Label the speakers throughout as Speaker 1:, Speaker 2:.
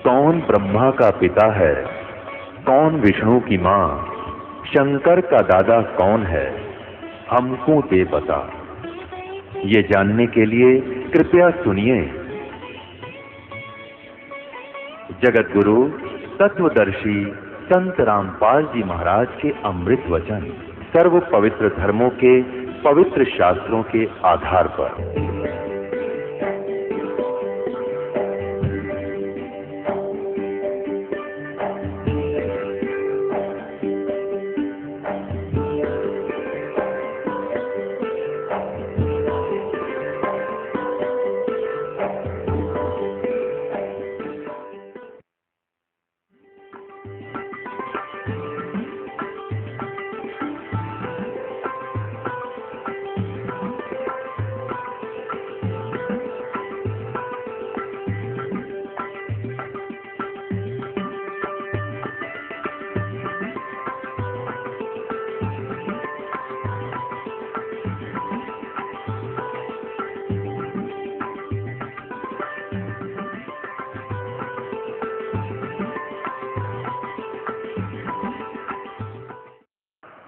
Speaker 1: कौन ब्रह्मा का पिता है, कौन विष्णु की मां, शंकर का दादा कौन है, हमको दे बता। ये जानने के लिए कृपया सुनिए। जगत गुरु तत्वदर्शी संत रामपाल जी महाराज के अमृत वचन सर्व पवित्र धर्मों के पवित्र शास्त्रों के आधार पर।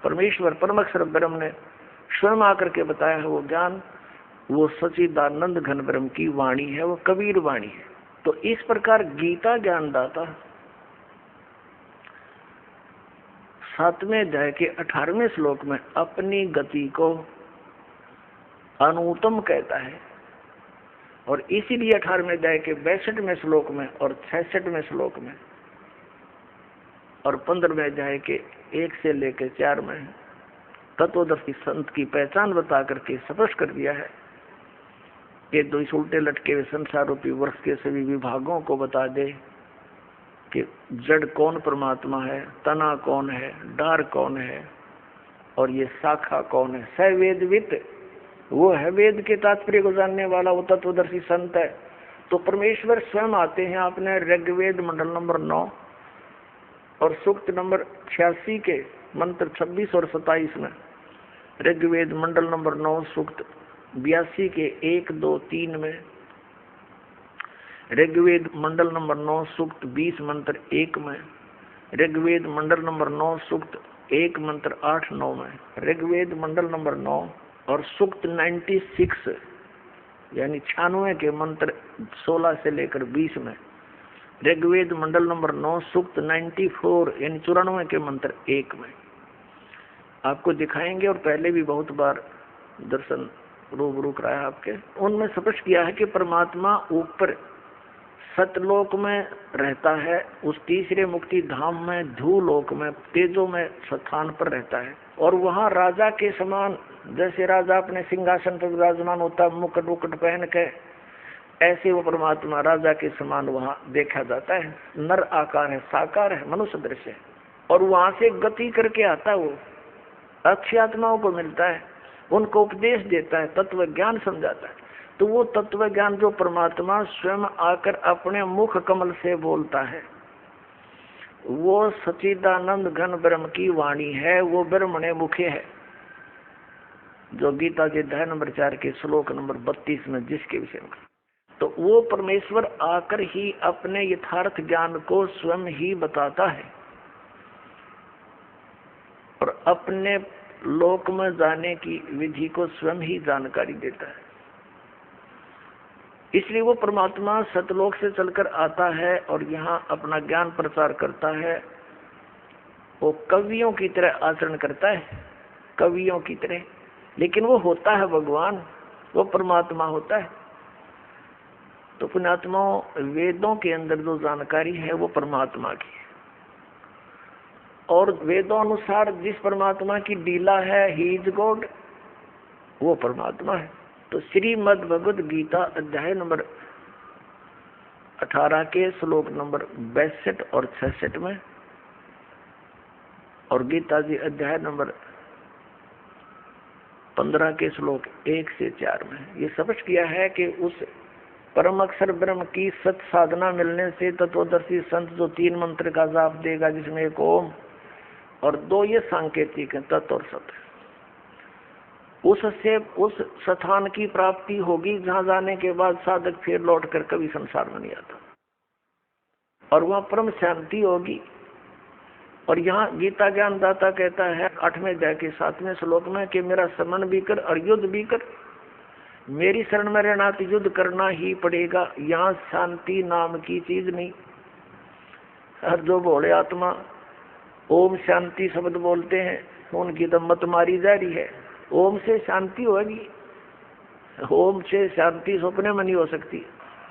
Speaker 2: परमेश्वर परमअक्षर ब्रह्म ने स्वयं आकर के बताया है वो ज्ञान, वो सच्चिदानंद घन ब्रह्म की वाणी है, वो कबीर वाणी है। तो इस प्रकार गीता ज्ञानदाता 7वें अध्याय के 18वें श्लोक में अपनी गति को अनुत्तम कहता है, और इसीलिए 18वें अध्याय के 62वें श्लोक में और 66वें श्लोक में और 15वें अध्याय के 1 से लेकर 4 में तत्वदर्शी संत की पहचान बता करके स्पष्ट कर दिया है कि दो इस उल्टे लटके हुए संसार रूपी वर्ष के सभी विभागों को बता दे कि जड़ कौन परमात्मा है, तना कौन है, डार कौन है और ये शाखा कौन है। सवेदवित वो है, वेद के तात्पर्य को जानने वाला वो तत्वदर्शी संत है। तो परमेश्वर स्वयं आते हैं आपने ऋग्वेद मंडल नंबर 9 और सूक्त नंबर 86 के मंत्र 26 और 27 में, ऋग्वेद मंडल नंबर 9 सूक्त 82 के 1, 2, 3 में, ऋग्वेद मंडल नंबर 9 सूक्त 20 मंत्र 1 में, ऋग्वेद मंडल नंबर 9 सूक्त 1 मंत्र 8, 9 में, ऋग्वेद मंडल नंबर 9 और सूक्त 96 यानी 96 के मंत्र 16 से लेकर 20 में, ऋग्वेद मंडल नंबर 9 सूक्त 94 यानी 94 के मंत्र 1 में आपको दिखाएंगे। और पहले भी बहुत बार दर्शन रूबरू कराया आपके, उनमें स्पष्ट किया है कि परमात्मा ऊपर सतलोक में रहता है, उस तीसरे मुक्ति धाम में धूलोक में तेजो में स्थान पर रहता है, और वहाँ राजा के समान, जैसे राजा अपने सिंहासन पर विराजमान होता मुकुट वुकुट पहन के, ऐसे वो परमात्मा राजा के समान वहाँ देखा जाता है। नर आकार है, साकार है, मनुष्य दृश्य है, और वहाँ से गति करके आता है, वो अक्षय आत्माओं को मिलता है, उनको उपदेश देता है, तत्व ज्ञान समझाता है। तो वो तत्व ज्ञान जो परमात्मा स्वयं आकर अपने मुख कमल से बोलता है, वो सच्चिदानंद घन ब्रह्म की वाणी है, वो ब्रह्मणे मुखे है, जो गीता के अध्याय नंबर 4 के श्लोक नंबर 32 में जिसके विषय में। तो वो परमेश्वर आकर ही अपने यथार्थ ज्ञान को स्वयं ही बताता है और अपने लोक में जाने की विधि को स्वयं ही जानकारी देता है। इसलिए वो परमात्मा सतलोक से चलकर आता है और यहाँ अपना ज्ञान प्रचार करता है। वो कवियों की तरह आचरण करता है, कवियों की तरह, लेकिन वो होता है भगवान, वो परमात्मा होता है। तो पुण्यात्माओं, वेदों के अंदर जो जानकारी है वो परमात्मा की है, और वेदों अनुसार जिस परमात्मा की लीला है, ही इज गॉड, वो परमात्मा है। तो श्रीमद् भगवद गीता अध्याय नंबर 18 के श्लोक नंबर 62 और 66 में, और गीता जी अध्याय नंबर 15 के श्लोक 1 से 4 में ये स्पष्ट किया है कि उस परम अक्षर ब्रह्म की सत साधना मिलने से तत्वदर्शी संत जो 3 मंत्र का जाप देगा, जिसमें एक ओम और 2 ये सांकेतिक है, तत् और सत, उससे उस स्थान की प्राप्ति होगी जहां जाने के बाद साधक फिर लौट कर कभी संसार में नहीं आता। और वहाँ परम शांति होगी। और यहाँ गीता ज्ञान दाता कहता है 8वें अध्याय के 7वें श्लोक में कि मेरा समन भी कर और युद्ध भी कर, मेरी शरण में रहना तो युद्ध करना ही पड़ेगा। यहाँ शांति नाम की चीज नहीं। हर जो भोले आत्मा ओम शांति शब्द बोलते हैं उनकी तो मत मारी जा रही है। ओम से शांति होगी, ओम से शांति सपने में नहीं हो सकती।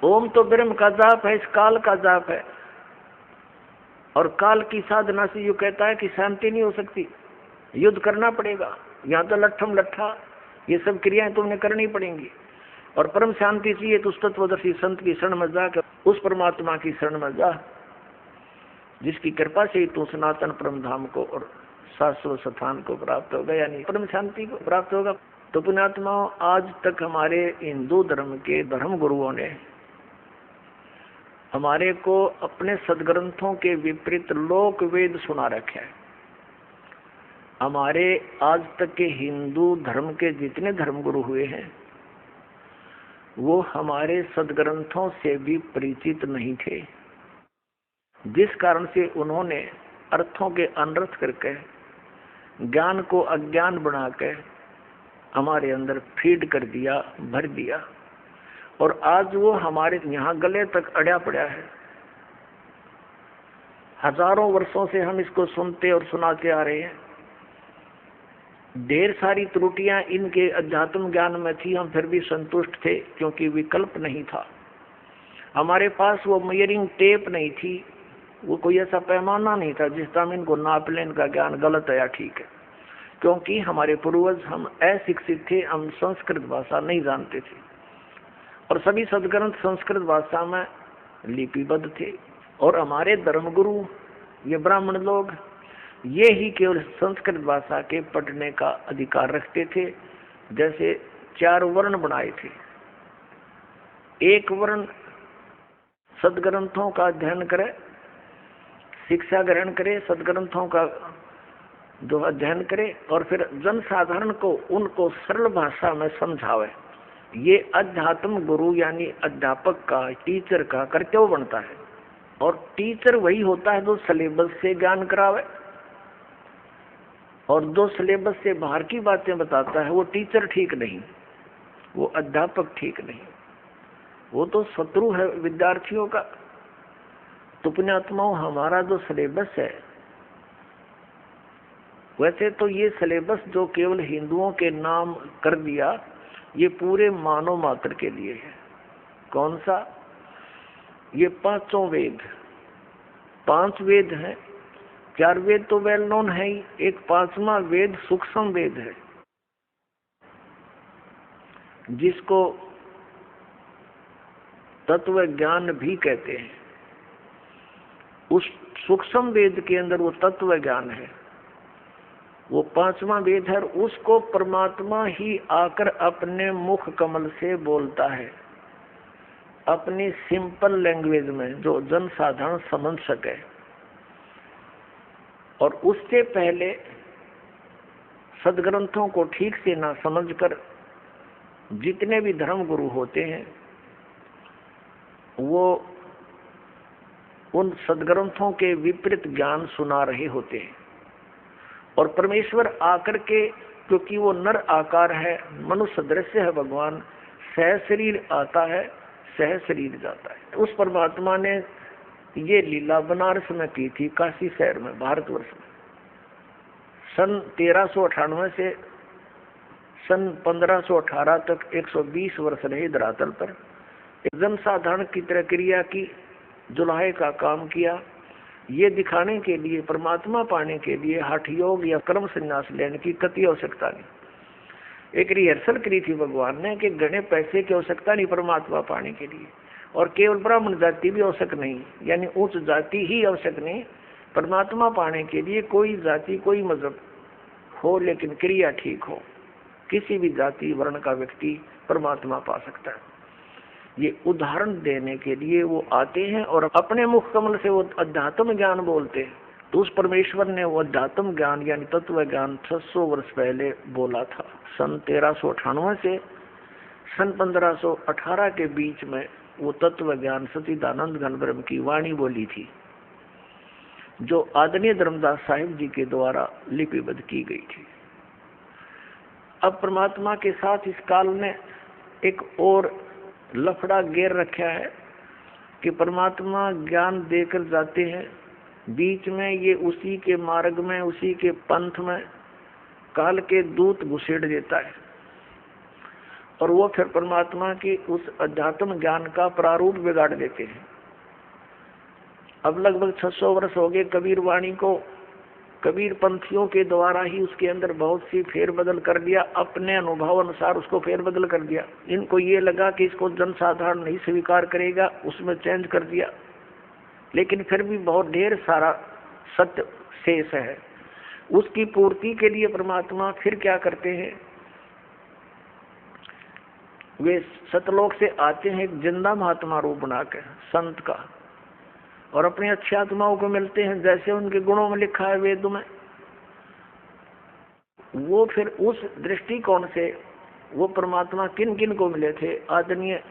Speaker 2: ओम तो ब्रह्म का जाप है, इस काल का जाप है, और काल की साधना से यू कहता है कि शांति नहीं हो सकती, युद्ध करना पड़ेगा। यहाँ तो लट्ठम लट्ठा ये सब क्रियाएं तुमने करनी पड़ेंगी। और परम शांति चाहिए तो उस तत्वदर्शी संत की शरण में जाकर उस परमात्मा की शरण में जा, जिसकी कृपा से ही तू सनातन परम धाम को और शाश्वत स्थान को प्राप्त होगा, यानी परम शांति को प्राप्त होगा। तो पुण्यात्माओं, आज तक हमारे हिंदू धर्म के धर्म गुरुओं ने हमारे को अपने सदग्रंथों के विपरीत लोक वेद सुना रखे हैं। हमारे आज तक के हिंदू धर्म के जितने धर्मगुरु हुए हैं वो हमारे सदग्रंथों से भी परिचित नहीं थे, जिस कारण से उन्होंने अर्थों के अनर्थ करके ज्ञान को अज्ञान बनाकर हमारे अंदर फीड कर दिया, भर दिया, और आज वो हमारे यहाँ गले तक अड़ा पड़ा है। हजारों वर्षों से हम इसको सुनते और सुनाते आ रहे हैं। ढेर सारी त्रुटियां इनके अध्यात्म ज्ञान में थी, हम फिर भी संतुष्ट थे क्योंकि विकल्प नहीं था। हमारे पास वो मेजरिंग टेप नहीं थी, वो कोई ऐसा पैमाना नहीं था जिस तरह इनको नाप लें इनका ज्ञान गलत है या ठीक है, क्योंकि हमारे पूर्वज हम अशिक्षित थे, हम संस्कृत भाषा नहीं जानते थे और सभी सदग्रंथ संस्कृत भाषा में लिपिबद्ध थे। और हमारे धर्मगुरु ये ब्राह्मण लोग ये ही केवल संस्कृत भाषा के पढ़ने का अधिकार रखते थे। जैसे 4 वर्ण बनाए थे, एक वर्ण सदग्रंथों का अध्ययन करे, शिक्षा ग्रहण करे, सदग्रंथों का जो अध्ययन करे और फिर जनसाधारण को उनको सरल भाषा में समझावे। ये अध्यात्म गुरु यानी अध्यापक का, टीचर का कर्तव्य बनता है। और टीचर वही होता है जो सिलेबस से ज्ञान करावे, और जो सिलेबस से बाहर की बातें बताता है वो टीचर ठीक नहीं, वो अध्यापक ठीक नहीं, वो तो शत्रु है विद्यार्थियों का। तो पुण्यात्माओं, हमारा जो सिलेबस है, वैसे तो ये सिलेबस जो केवल हिंदुओं के नाम कर दिया, ये पूरे मानव मात्र के लिए है। कौन सा? ये 5 वेद, 5 वेद हैं। 4 वेद तो वेल नोन है ही, एक 5वां वेद सूक्ष्म वेद है जिसको तत्व ज्ञान भी कहते हैं। उस सूक्ष्म वेद के अंदर वो तत्व ज्ञान है, वो 5वां वेद है। उसको परमात्मा ही आकर अपने मुख कमल से बोलता है, अपनी सिंपल लैंग्वेज में जो जनसाधारण समझ सके। और उससे पहले सदग्रंथों को ठीक से ना समझकर जितने भी धर्म गुरु होते हैं वो उन सदग्रंथों के विपरीत ज्ञान सुना रहे होते हैं। और परमेश्वर आकर के, क्योंकि वो नर आकार है, मनुष्य दृश्य है भगवान, सह शरीर आता है, सह शरीर जाता है। उस परमात्मा ने ये लीला बनारस में की थी, काशी शहर में, भारतवर्ष में। सन 1398 से सन 1518 तक 120 वर्ष रहे धरातल पर। एक जनसाधारण की तरह क्रिया की, जुलाहे का काम किया, ये दिखाने के लिए, परमात्मा पाने के लिए हठ योग या कर्म संन्यास लेने की कति आवश्यकता नहीं। एक रिहर्सल करी थी भगवान ने कि घने पैसे की आवश्यकता नहीं परमात्मा पाने के लिए, और केवल ब्राह्मण जाति भी आवश्यक नहीं, यानी उच्च जाति ही आवश्यक नहीं। परमात्मा पाने के लिए कोई जाति कोई मजहब हो, लेकिन क्रिया ठीक हो, किसी भी जाति वर्ण का व्यक्ति परमात्मा पा सकता है। ये उदाहरण देने के लिए वो आते हैं और अपने मुख कमल से वो अध्यात्म ज्ञान बोलते हैं। तो उस परमेश्वर ने वो अध्यात्म ज्ञान यानी तत्व ज्ञान 600 वर्ष पहले बोला था। सन 1398 से सन 1518 के बीच में वो तत्व ज्ञान सच्चिदानंद घन ब्रह्म की वाणी बोली थी, जो आदरणीय धर्मदास साहिब जी के द्वारा लिपिबद्ध की गई थी। अब परमात्मा के साथ इस काल ने एक और लफड़ा घेर रखा है कि परमात्मा ज्ञान देकर जाते हैं, बीच में ये उसी के मार्ग में, उसी के पंथ में काल के दूत घुसेड़ देता है और वो फिर परमात्मा की उस अध्यात्म ज्ञान का प्रारूप बिगाड़ देते हैं। अब लगभग 600 वर्ष हो गए कबीर वाणी को, कबीर पंथियों के द्वारा ही उसके अंदर बहुत सी फेरबदल कर दिया, अपने अनुभव अनुसार उसको फेरबदल कर दिया। इनको ये लगा कि इसको जनसाधारण नहीं स्वीकार करेगा, उसमें चेंज कर दिया, लेकिन फिर भी बहुत ढेर सारा सत्य शेष है। उसकी पूर्ति के लिए परमात्मा फिर क्या करते हैं, वे सतलोक से आते हैं एक जिंदा महात्मा रूप बनाकर संत का, और अपनी अच्छी आत्माओं को मिलते हैं जैसे उनके गुणों में लिखा है वेद में। वो फिर उस दृष्टिकोण से वो परमात्मा किन किन को मिले थे, आदरणीय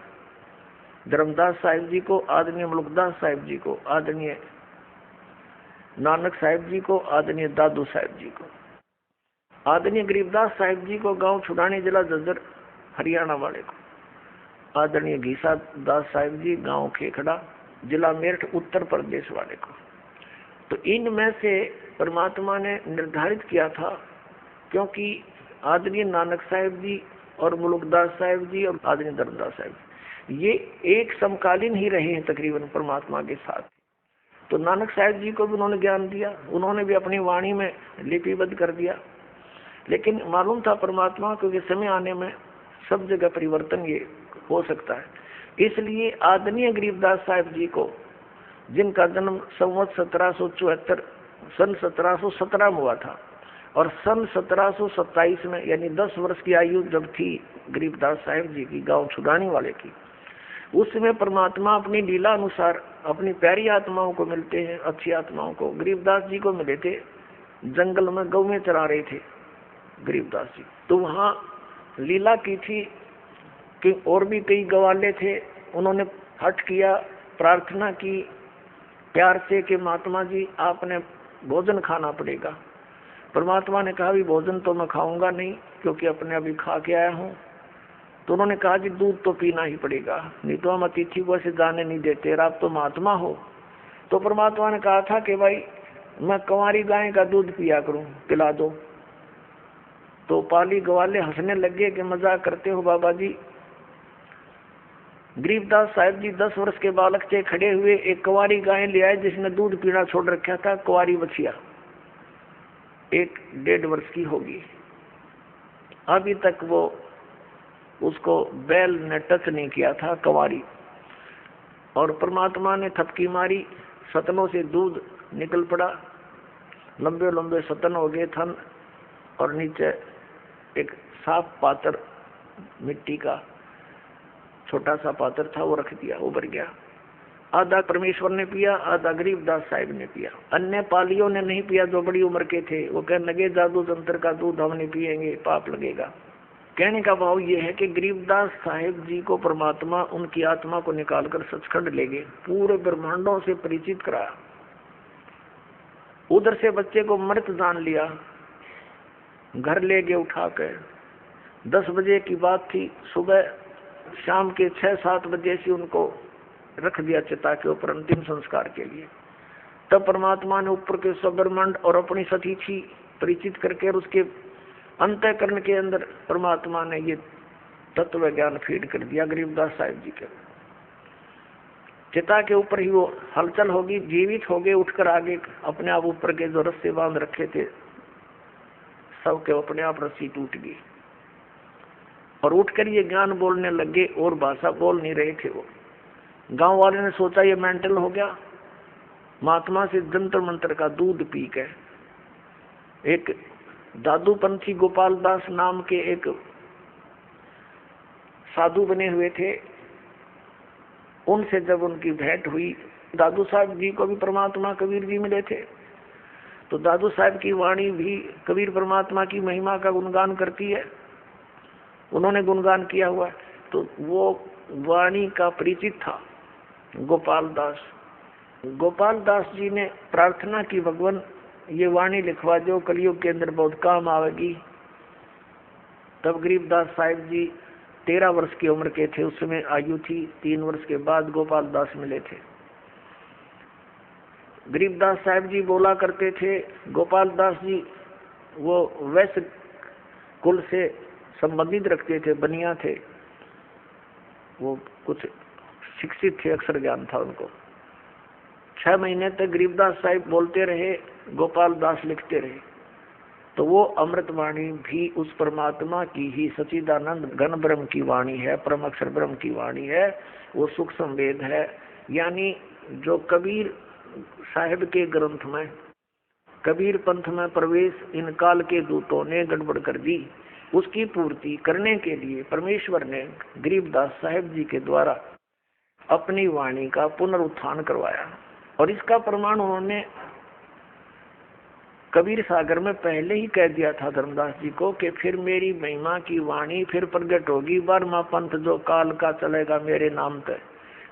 Speaker 2: धर्मदास साहिब जी को, आदरणीय मुल्कदास साहिब जी को, आदरणीय नानक साहिब जी को, आदरणीय दादू साहिब जी को, आदरणीय गरीबदास साहिब जी को गांव छुड़ानी जिला झज्जर हरियाणा वाले को, आदरणीय घीसा दास साहिब जी गांव खेखड़ा जिला मेरठ उत्तर प्रदेश वाले को। तो इनमें से परमात्मा ने निर्धारित किया था, क्योंकि आदरणीय नानक साहिब जी और मुल्कदास साहिब जी और आदरणीय धर्मदास साहिब जी ये एक समकालीन ही रहे हैं तकरीबन परमात्मा के साथ। तो नानक साहिब जी को भी उन्होंने ज्ञान दिया, उन्होंने भी अपनी वाणी में लिपिबद्ध कर दिया, लेकिन मालूम था परमात्मा क्योंकि समय आने में सब जगह परिवर्तन ये हो सकता है। इसलिए आदरणीय गरीबदास साहिब जी को, जिनका जन्म संवत 1774 सन 1717 में हुआ था, और सन 1727 में यानी 10 वर्ष की आयु जब थी गरीबदास साहिब जी की गांव छुड़ानी वाले की, उसमें परमात्मा अपनी लीला अनुसार अपनी प्यारी आत्माओं को मिलते हैं, अच्छी आत्माओं को। गरीबदास जी को मिले थे जंगल में, गौ में चरा रहे थे गरीबदास जी, तो वहाँ लीला की थी कि और भी कई गवाले थे, उन्होंने हट किया, प्रार्थना की प्यार से कि महात्मा जी आपने भोजन खाना पड़ेगा। परमात्मा ने कहा भी भोजन तो मैं खाऊंगा नहीं, क्योंकि अपने अभी खा के आया हूँ। तो उन्होंने कहा कि दूध तो पीना ही पड़ेगा, नहीं तो हम अतिथि को ऐसे जाने नहीं देते, आप तो महात्मा हो। तो परमात्मा ने कहा था कि भाई मैं कंवारी गाय का दूध पिया करूं, पिला दो। तो पाली ग्वाले हंसने लगे कि मजाक करते हो बाबा जी। गरीबदास साहिब जी 10 वर्ष के बालक से खड़े हुए एक कुंवारी गाय ले आए जिसने दूध पीना छोड़ रखा था, कुंवारी बछिया 1-1.5 वर्ष की होगी, अभी तक वो उसको बैल ने टच नहीं किया था कुंवारी। और परमात्मा ने थपकी मारी, सतनों से दूध निकल पड़ा, लंबे लंबे सतन हो गए थन, और नीचे एक साफ पात्र मिट्टी का छोटा सा पात्र था, वो रख दिया, उबर गया। आधा परमेश्वर ने पिया, आधा गरीबदास साहिब ने पिया। अन्य पालियों ने नहीं पिया जो बड़ी उम्र के थे, वो कहने लगे जादू तंत्र का दूध हम नहीं पिएंगे, पाप लगेगा। कहने का भाव ये है कि गरीबदास साहिब जी को परमात्मा उनकी आत्मा को निकालकर सचखंड ले गए, पूरे ब्रह्मांडों से परिचित कराया। उधर से बच्चे को मृत जान लिया, घर ले गए उठा कर। 10 बजे की बात थी, सुबह शाम के 6-7 बजे से उनको रख दिया चिता के ऊपर अंतिम संस्कार के लिए। तब परमात्मा ने ऊपर के ब्रह्मांड और अपनी सतीथी परिचित करके उसके अंतःकरण के अंदर परमात्मा ने ये तत्व ज्ञान फीड कर दिया गरीबदास साहिब जी के। चिता के ऊपर ही वो हलचल होगी, जीवित हो गए, उठकर आगे अपने आप ऊपर के जो रस्से बांध रखे थे सबके अपने आप रस्सी टूट गई, और उठकर ये ज्ञान बोलने लगे, और भाषा बोल नहीं रहे थे वो। गांव वाले ने सोचा ये मेंटल हो गया, महात्मा से जंतर मंत्र का दूध पी के। एक दादू पंथी गोपाल दास नाम के एक साधु बने हुए थे, उनसे जब उनकी भेंट हुई, दादू साहब जी को भी परमात्मा कबीर जी मिले थे, तो दादू साहब की वाणी भी कबीर परमात्मा की महिमा का गुणगान करती है, उन्होंने गुणगान किया हुआ। तो वो वाणी का परिचित था गोपाल दास। गोपाल दास जी ने प्रार्थना की, भगवान ये वाणी लिखवा जो, कलयुग के अंदर बहुत काम आवेगी। तब गरीबदास साहिब जी 13 वर्ष की उम्र के थे, उस समय आयु थी। 3 वर्ष के बाद गोपाल दास मिले थे। गरीबदास साहिब जी बोला करते थे, गोपाल दास जी वो वैश्य कुल से संबंधित रखते थे, बनिया थे, वो कुछ शिक्षित थे, अक्षर ज्ञान था उनको। 6 महीने तक गरीबदास साहिब बोलते रहे, गोपाल दास लिखते रहे। तो वो अमृतवाणी भी उस परमात्मा की ही सच्चिदानंद घन ब्रह्म की वाणी है, परम अक्षर ब्रह्म की वाणी है। वो सूक्ष्म वेद है। यानी जो कबीर साहिब के ग्रंथ में, कबीर पंथ में प्रवेश इन काल के दूतों ने गड़बड़ कर दी, उसकी पूर्ति करने के लिए परमेश्वर ने गरीबदास साहिब जी के द्वारा अपनी वाणी का पुनरुत्थान करवाया। और इसका प्रमाण उन्होंने कबीर सागर में पहले ही कह दिया था धर्मदास जी को कि फिर मेरी महिमा की वाणी फिर प्रकट होगी, 12वां पंथ जो काल का चलेगा मेरे नाम पे,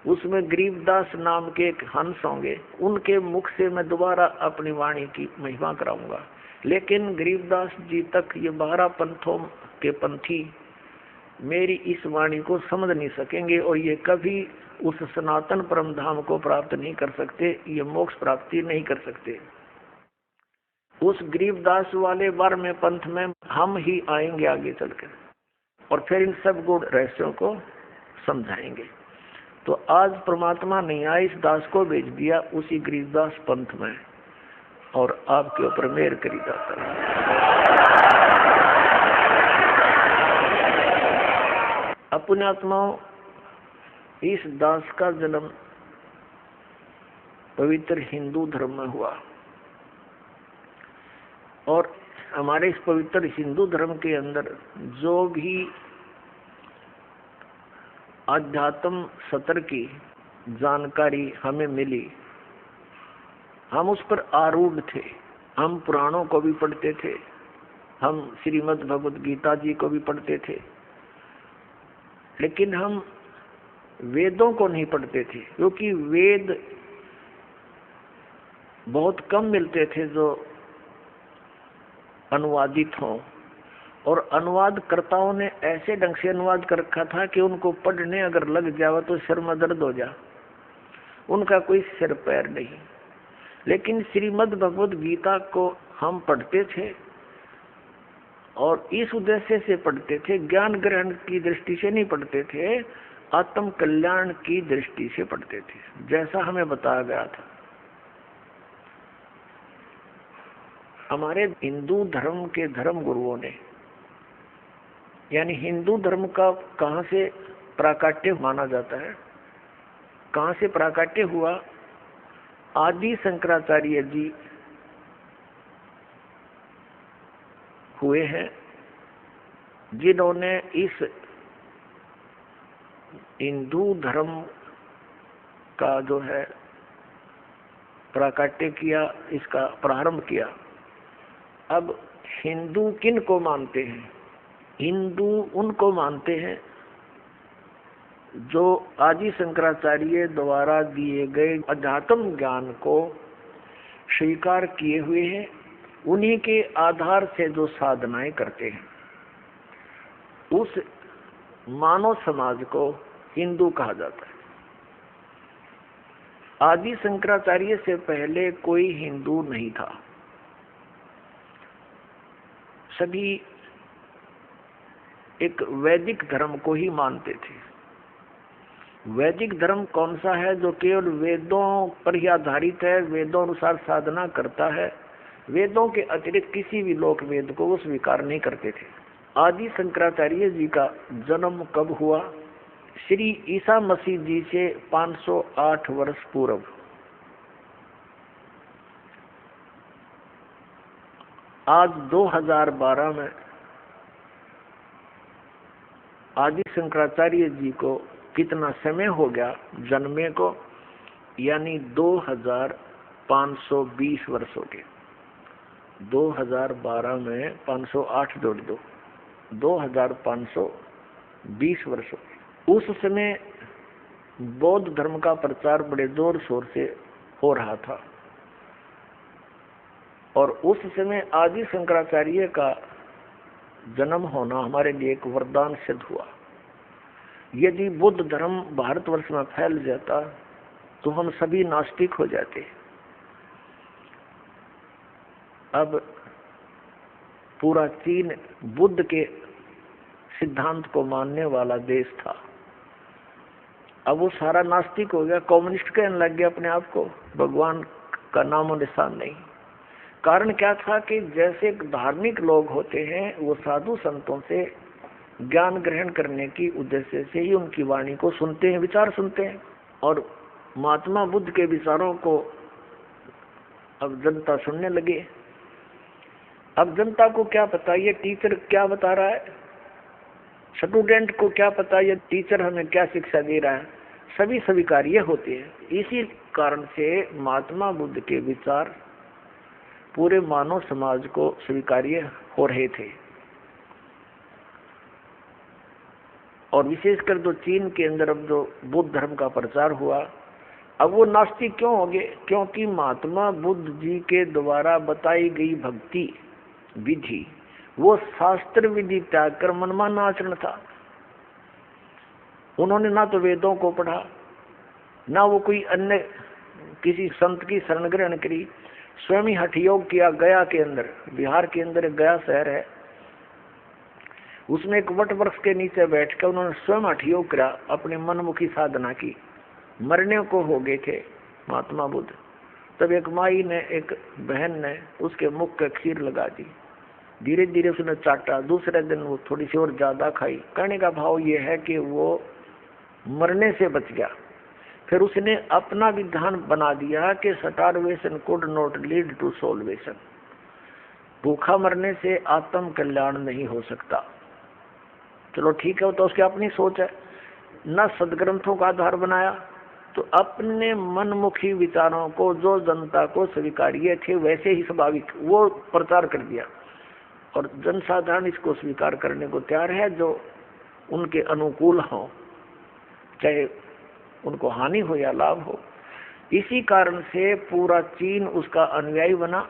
Speaker 2: उसमें गरीबदास नाम के एक हंस होंगे, उनके मुख से मैं दोबारा अपनी वाणी की महिमा कराऊंगा। लेकिन गरीबदास जी तक ये 12 पंथों के पंथी मेरी इस वाणी को समझ नहीं सकेंगे और ये कभी उस सनातन परम धाम को प्राप्त नहीं कर सकते, ये मोक्ष प्राप्ति नहीं कर सकते। उस गरीबदास वाले 12वें पंथ में हम ही आएंगे आगे चलकर और फिर इन सब गुण रहस्यों को समझाएंगे। तो आज परमात्मा नहीं आए, इस दास को भेज दिया उसी गरीबदास पंथ में और आपके ऊपर मेहर करी जाता है। अपने आत्माओं, इस दास का जन्म पवित्र हिंदू धर्म में हुआ और हमारे इस पवित्र हिंदू धर्म के अंदर जो भी अध्यात्म सत्र की जानकारी हमें मिली, हम उस पर आरूढ़ थे। हम पुराणों को भी पढ़ते थे, हम श्रीमद् भगवद गीता जी को भी पढ़ते थे, लेकिन हम वेदों को नहीं पढ़ते थे, क्योंकि वेद बहुत कम मिलते थे जो अनुवादित हों, और अनुवादकर्ताओं ने ऐसे ढंग से अनुवाद कर रखा था कि उनको पढ़ने अगर लग जाए तो सिर में दर्द हो जा, उनका कोई सिर पैर नहीं। लेकिन श्रीमद् भगवद गीता को हम पढ़ते थे और इस उद्देश्य से पढ़ते थे, ज्ञान ग्रहण की दृष्टि से नहीं पढ़ते थे, आत्म कल्याण की दृष्टि से पढ़ते थे, जैसा हमें बताया गया था। हमारे हिंदू धर्म के धर्म गुरुओं ने, यानी हिंदू धर्म का कहाँ से प्राकट्य माना जाता है, कहाँ से प्राकट्य हुआ? आदि शंकराचार्य जी हुए हैं, जिन्होंने इस हिंदू धर्म का जो है प्राकट्य किया, इसका प्रारंभ किया। अब हिंदू किन को मानते हैं? हिंदू उनको मानते हैं जो आदि शंकराचार्य द्वारा दिए गए अध्यात्म ज्ञान को स्वीकार किए हुए हैं, उन्हीं के आधार से जो साधनाएं करते हैं, उस मानव समाज को हिंदू कहा जाता है। आदि शंकराचार्य से पहले कोई हिंदू नहीं था, सभी एक वैदिक धर्म को ही मानते थे। वैदिक धर्म कौन सा है? जो केवल वेदों पर ही आधारित है, वेदों अनुसार साधना करता है, वेदों के अतिरिक्त किसी भी लोक वेद को वो स्वीकार नहीं करते थे। आदि शंकराचार्य जी का जन्म कब हुआ? श्री ईसा मसीह जी से 508 वर्ष पूर्व। आज 2012 में आदि शंकराचार्य जी को कितना समय हो गया जन्मे को? यानी 2520 वर्ष हो गए। 2012 में 508 जोड़ दो, 2520 वर्ष हो गए। उस समय बौद्ध धर्म का प्रचार बड़े जोर शोर से हो रहा था और उस समय आदि शंकराचार्य का जन्म होना हमारे लिए एक वरदान सिद्ध हुआ। यदि बुद्ध धर्म भारतवर्ष में फैल जाता तो हम सभी नास्तिक हो जाते। अब पूरा चीन बुद्ध के सिद्धांत को मानने वाला देश था, अब वो सारा नास्तिक हो गया, कम्युनिस्ट कहने लग गया अपने आप को, भगवान का नामो निशान नहीं। कारण क्या था कि जैसे धार्मिक लोग होते हैं वो साधु संतों से ज्ञान ग्रहण करने की उद्देश्य से ही उनकी वाणी को सुनते हैं, विचार सुनते हैं, और महात्मा बुद्ध के विचारों को अब जनता सुनने लगे। अब जनता को क्या पता ये टीचर क्या बता रहा है, स्टूडेंट को क्या पता ये टीचर हमें क्या शिक्षा दे रहा है, सभी स्वीकार्य होते हैं। इसी कारण से महात्मा बुद्ध के विचार पूरे मानव समाज को स्वीकार्य हो रहे थे। और विशेषकर जो चीन के अंदर अब जो बुद्ध धर्म का प्रचार हुआ, अब वो नास्तिक क्यों हो गए? क्योंकि महात्मा बुद्ध जी के द्वारा बताई गई भक्ति विधि वो शास्त्र विधि त्याग कर मनमाना आचरण था। उन्होंने ना तो वेदों को पढ़ा, ना वो कोई अन्य किसी संत की शरण ग्रहण करी, स्वयं ही हठ योग किया। गया के अंदर, बिहार के अंदर एक गया शहर है, उसमें एक वट वृक्ष के नीचे बैठकर उन्होंने स्वयं हठ योग करा, अपनी मनमुखी साधना की। मरने को हो गए थे महात्मा बुद्ध, तब एक माई ने, एक बहन ने उसके मुख के खीर लगा दी, धीरे धीरे उसने चाटा, दूसरे दिन वो थोड़ी सी और ज्यादा खाई। कहने का भाव ये है कि वो मरने से बच गया। फिर उसने अपना विधान बना दिया कि starvation could not lead to salvation, भूखा मरने से आत्म कल्याण नहीं हो सकता। चलो ठीक है, वो तो उसकी अपनी सोच है। न सदग्रंथों का आधार बनाया, तो अपने मनमुखी विचारों को जो जनता को स्वीकार्य थे वैसे ही स्वाभाविक वो प्रचार कर दिया, और जनसाधारण इसको स्वीकार करने को तैयार है जो उनके अनुकूल हो, चाहे उनको हानि हो या लाभ हो। इसी कारण से पूरा चीन उसका अनुयायी बना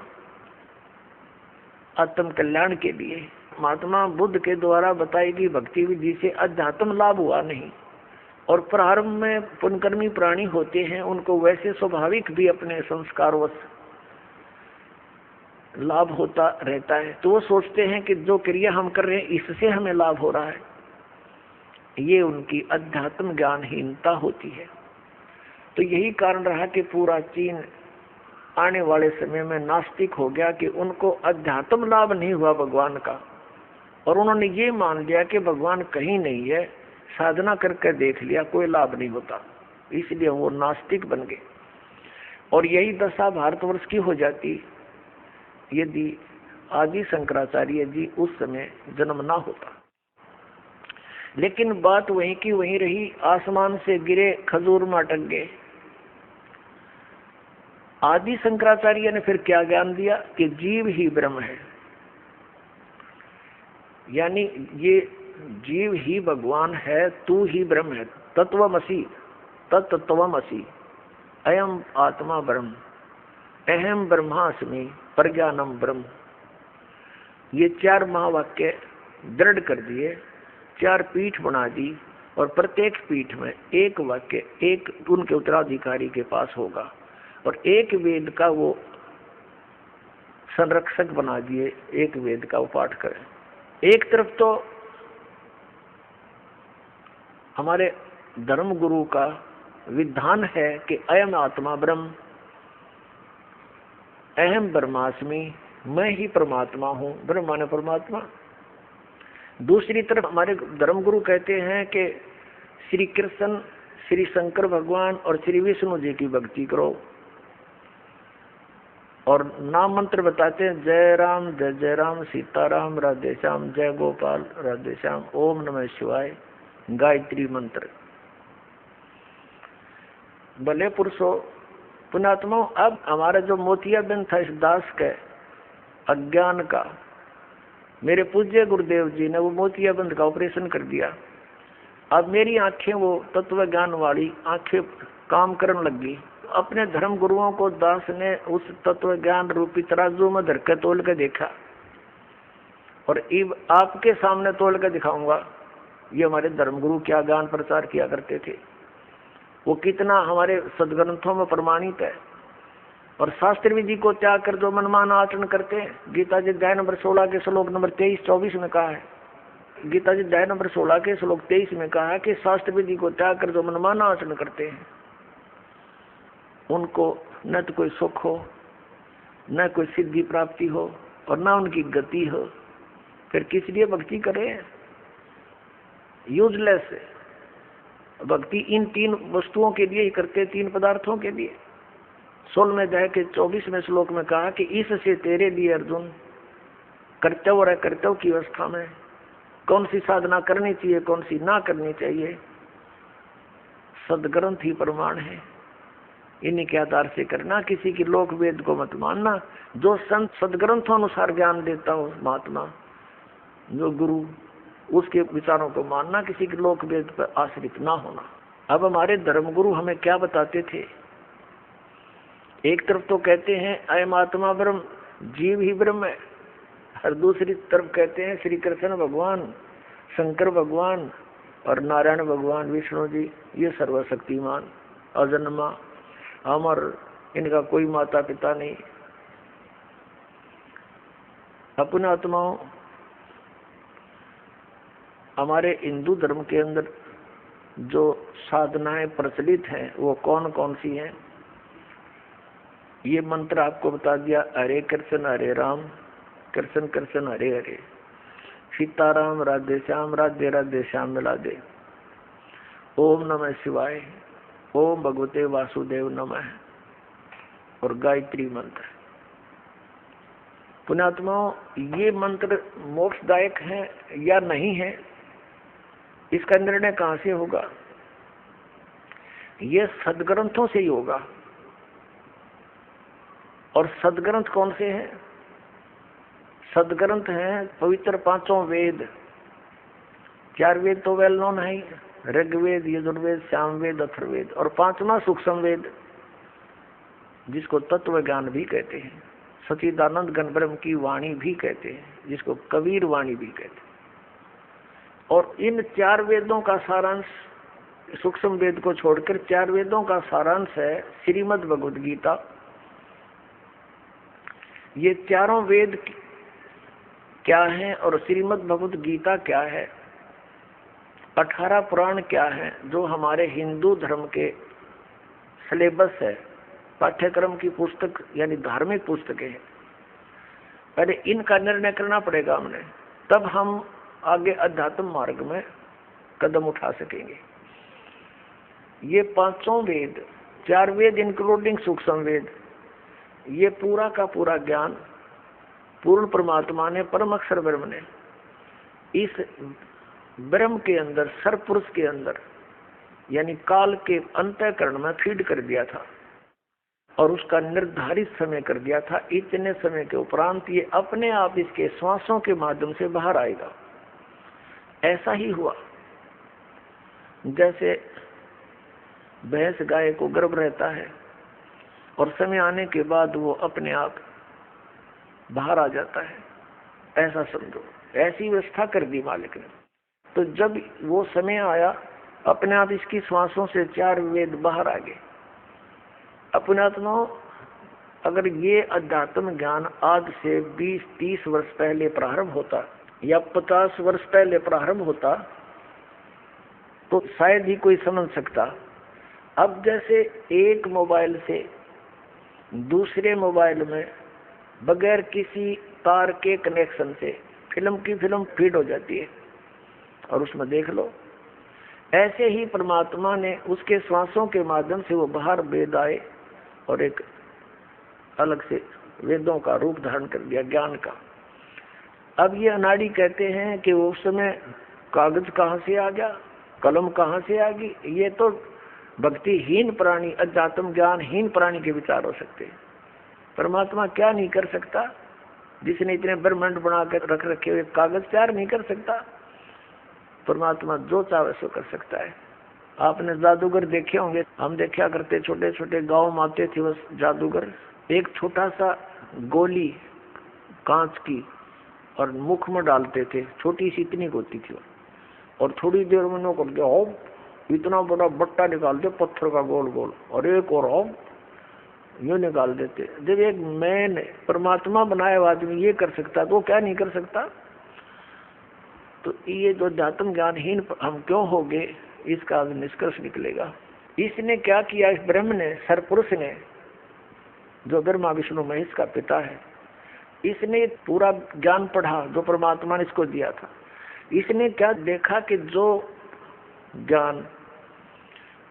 Speaker 2: आत्म कल्याण के लिए। महात्मा बुद्ध के द्वारा बताई गई भक्ति विधि से अध्यात्म लाभ हुआ नहीं, और प्रारंभ में पुण्यकर्मी प्राणी होते हैं, उनको वैसे स्वाभाविक भी अपने संस्कारवश लाभ होता रहता है, तो वो सोचते हैं कि जो क्रिया हम कर रहे हैं इससे हमें लाभ हो रहा है। ये उनकी अध्यात्म ज्ञानहीनता होती है। तो यही कारण रहा कि पूरा चीन आने वाले समय में नास्तिक हो गया कि उनको अध्यात्म लाभ नहीं हुआ भगवान का, और उन्होंने ये मान लिया कि भगवान कहीं नहीं है, साधना करके देख लिया कोई लाभ नहीं होता, इसलिए वो नास्तिक बन गए। और यही दशा भारतवर्ष की हो जाती यदि आदि शंकराचार्य जी उस समय जन्म ना होता। लेकिन बात वहीं की वहीं रही, आसमान से गिरे खजूर में अटक गए। आदि शंकराचार्य ने फिर क्या ज्ञान दिया कि जीव ही ब्रह्म है, यानी ये जीव ही भगवान है, तू ही ब्रह्म है, तत्वमसि तत्त्वमसि अयम आत्मा ब्रह्म, अहम ब्रह्मास्मि प्रज्ञानम ब्रह्म। ये चार महावाक्य दृढ़ कर दिए, चार पीठ बना दी, और प्रत्येक पीठ में एक वाक्य एक उनके उत्तराधिकारी के पास होगा, और एक वेद का वो संरक्षक बना दिए, एक वेद का वो पाठ करें। एक तरफ तो हमारे धर्म गुरु का विधान है कि अयम आत्मा ब्रह्म, अहम ब्रह्मास्मि, मैं ही परमात्मा हूँ, ब्रह्म माने परमात्मा। दूसरी तरफ हमारे धर्मगुरु कहते हैं कि श्री कृष्ण, श्री शंकर भगवान और श्री विष्णु जी की भक्ति करो, और नाम मंत्र बताते हैं जय राम जय जय राम, सीताराम राधे श्याम, जय गोपाल राधे श्याम, ओम नमः शिवाय, गायत्री मंत्र। भले पुरुषों पुण्यात्मा, अब हमारा जो मोतियाबिंद था इस दास के अज्ञान का, मेरे पूज्य गुरुदेव जी ने वो मोतियाबिंद का ऑपरेशन कर दिया। अब मेरी आंखें वो तत्व ज्ञान वाली आंखें काम करने लगी। अपने धर्म गुरुओं को दास ने उस तत्व ज्ञान रूपी तराजू में धर के तोल के देखा, और अब आपके सामने तोल के दिखाऊंगा ये हमारे धर्मगुरु क्या ज्ञान प्रचार किया करते थे, वो कितना हमारे सदग्रंथों में प्रमाणित है। और शास्त्र विधि को त्याग कर जो मनमाना आचरण करते हैं, गीता जी अध्याय नंबर 16 के श्लोक नंबर 23-24 में कहा है, गीता जी अध्याय नंबर 16 के श्लोक 23 में कहा है कि शास्त्र विधि को त्याग कर जो मनमाना आचरण करते हैं उनको न तो कोई सुख हो, न कोई सिद्धि प्राप्ति हो, और न उनकी गति हो। फिर किस लिए भक्ति करें? यूजलेस भक्ति इन 3 वस्तुओं के लिए ही करते, 3 पदार्थों के लिए। 16वें अध्याय के 24वें श्लोक में कहा कि इससे तेरे लिए अर्जुन कर्तव्य और अकर्तव्य की अवस्था में कौन सी साधना करनी चाहिए, कौन सी ना करनी चाहिए, सदग्रंथ ही प्रमाण है। इन्हीं के आधार से करना, किसी की लोक वेद को मत मानना। जो संत सदग्रंथों अनुसार ज्ञान देता हो महात्मा, जो गुरु, उसके विचारों को मानना, किसी के लोक वेद पर आश्रित ना होना। अब हमारे धर्मगुरु हमें क्या बताते थे? एक तरफ तो कहते हैं अयम आत्मा ब्रह्म, जीव ही ब्रह्म है, और दूसरी तरफ कहते हैं श्री कृष्ण भगवान, शंकर भगवान और नारायण भगवान, विष्णु जी ये सर्वशक्तिमान, अजन्मा, अमर, इनका कोई माता पिता नहीं। अपने आत्माओं, हमारे हिंदू धर्म के अंदर जो साधनाएं प्रचलित हैं वो कौन कौन सी हैं? ये मंत्र आपको बता दिया, हरे कृष्ण हरे राम, कृष्ण कृष्ण हरे हरे, सीताराम राधे श्याम, राधे राधे श्याम मिला दे, ओम नमः शिवाय, ओम भगवते वासुदेव नमः, और गायत्री मंत्र। पुण्यात्माओं, ये मंत्र मोक्षदायक हैं या नहीं है, इसका निर्णय कहां से होगा? ये सदग्रंथों से ही होगा। और सदग्रंथ कौन से हैं? सदग्रंथ हैं पवित्र 5 वेद। 4 वेद तो वेल नोन है, ऋग्वेद, यजुर्वेद, सामवेद, अथर्ववेद, और 5वां सूक्ष्म वेद जिसको तत्व ज्ञान भी कहते हैं, सच्चिदानंद घन ब्रह्म की वाणी भी कहते हैं, जिसको कबीर वाणी भी कहते हैं। और इन 4 वेदों का सारांश, सूक्ष्म वेद को छोड़कर 4 वेदों का सारांश है श्रीमद् भगवद गीता। ये चारों वेद क्या हैं और श्रीमद् भगवद गीता क्या है, 18 पुराण क्या है, जो हमारे हिंदू धर्म के सिलेबस है, पाठ्यक्रम की पुस्तक यानी धार्मिक पुस्तकें हैं। पहले इनका निर्णय करना पड़ेगा हमने, तब हम आगे अध्यात्म मार्ग में कदम उठा सकेंगे। ये 5 वेद, 4 वेद इंक्लूडिंग सूक्ष्म वेद, ये पूरा का पूरा ज्ञान पूर्ण परमात्मा ने, परम अक्षर ब्रह्म ने इस ब्रह्म के अंदर, सर्वपुरुष के अंदर यानी काल के अंतःकरण में फीड कर दिया था, और उसका निर्धारित समय कर दिया था। इतने समय के उपरांत ये अपने आप इसके श्वासों के माध्यम से बाहर आएगा। ऐसा ही हुआ जैसे भैंस गाय को गर्भ रहता है और समय आने के बाद वो अपने आप बाहर आ जाता है, ऐसा समझो। ऐसी व्यवस्था कर दी मालिक ने। तो जब वो समय आया, अपने आप इसकी श्वासों से 4 वेद बाहर आ गए। अपने आत्माओं, अगर ये अध्यात्म ज्ञान आज से 20-30 वर्ष पहले प्रारंभ होता या 50 वर्ष पहले प्रारंभ होता तो शायद ही कोई समझ सकता। अब जैसे एक मोबाइल से दूसरे मोबाइल में बगैर किसी तार के कनेक्शन से फिल्म की फिल्म फीड हो जाती है और उसमें देख लो, ऐसे ही परमात्मा ने उसके श्वासों के माध्यम से वो बाहर वेद आए और एक अलग से वेदों का रूप धारण कर दिया, ज्ञान का। अब ये अनाड़ी कहते हैं कि उस समय कागज कहाँ से आ गया, कलम कहाँ से आ गई। ये तो भक्तिहीन प्राणी, अध्यात्म ज्ञानहीन प्राणी के विचार हो सकते हैं। परमात्मा क्या नहीं कर सकता? जिसने इतने ब्रह्मांड बना कर रख रखे हुए, कागज तैयार नहीं कर सकता? परमात्मा जो चाहे सो कर सकता है। आपने जादूगर देखे होंगे, हम देखा करते, छोटे छोटे गांव में आते थे बस जादूगर, एक छोटा सा गोली कांच की और मुख में डालते थे, छोटी सी इतनी होती थी, और थोड़ी देर में नौकर के हो इतना बड़ा बट्टा निकालते पत्थर का गोल गोल, और एक और हो ये निकाल देते। जब एक मैन परमात्मा बनाया हुआ आदमी ये कर सकता तो क्या नहीं कर सकता। तो ये जो अध्यात्म ज्ञानहीन हम क्यों हो गए, इसका निष्कर्ष निकलेगा। इसने क्या किया, इस ब्रह्म ने, सरपुरुष ने, जो ब्रह्मा विष्णु महेश का पिता है, इसने पूरा ज्ञान पढ़ा जो परमात्मा ने इसको दिया था। इसने क्या देखा कि जो ज्ञान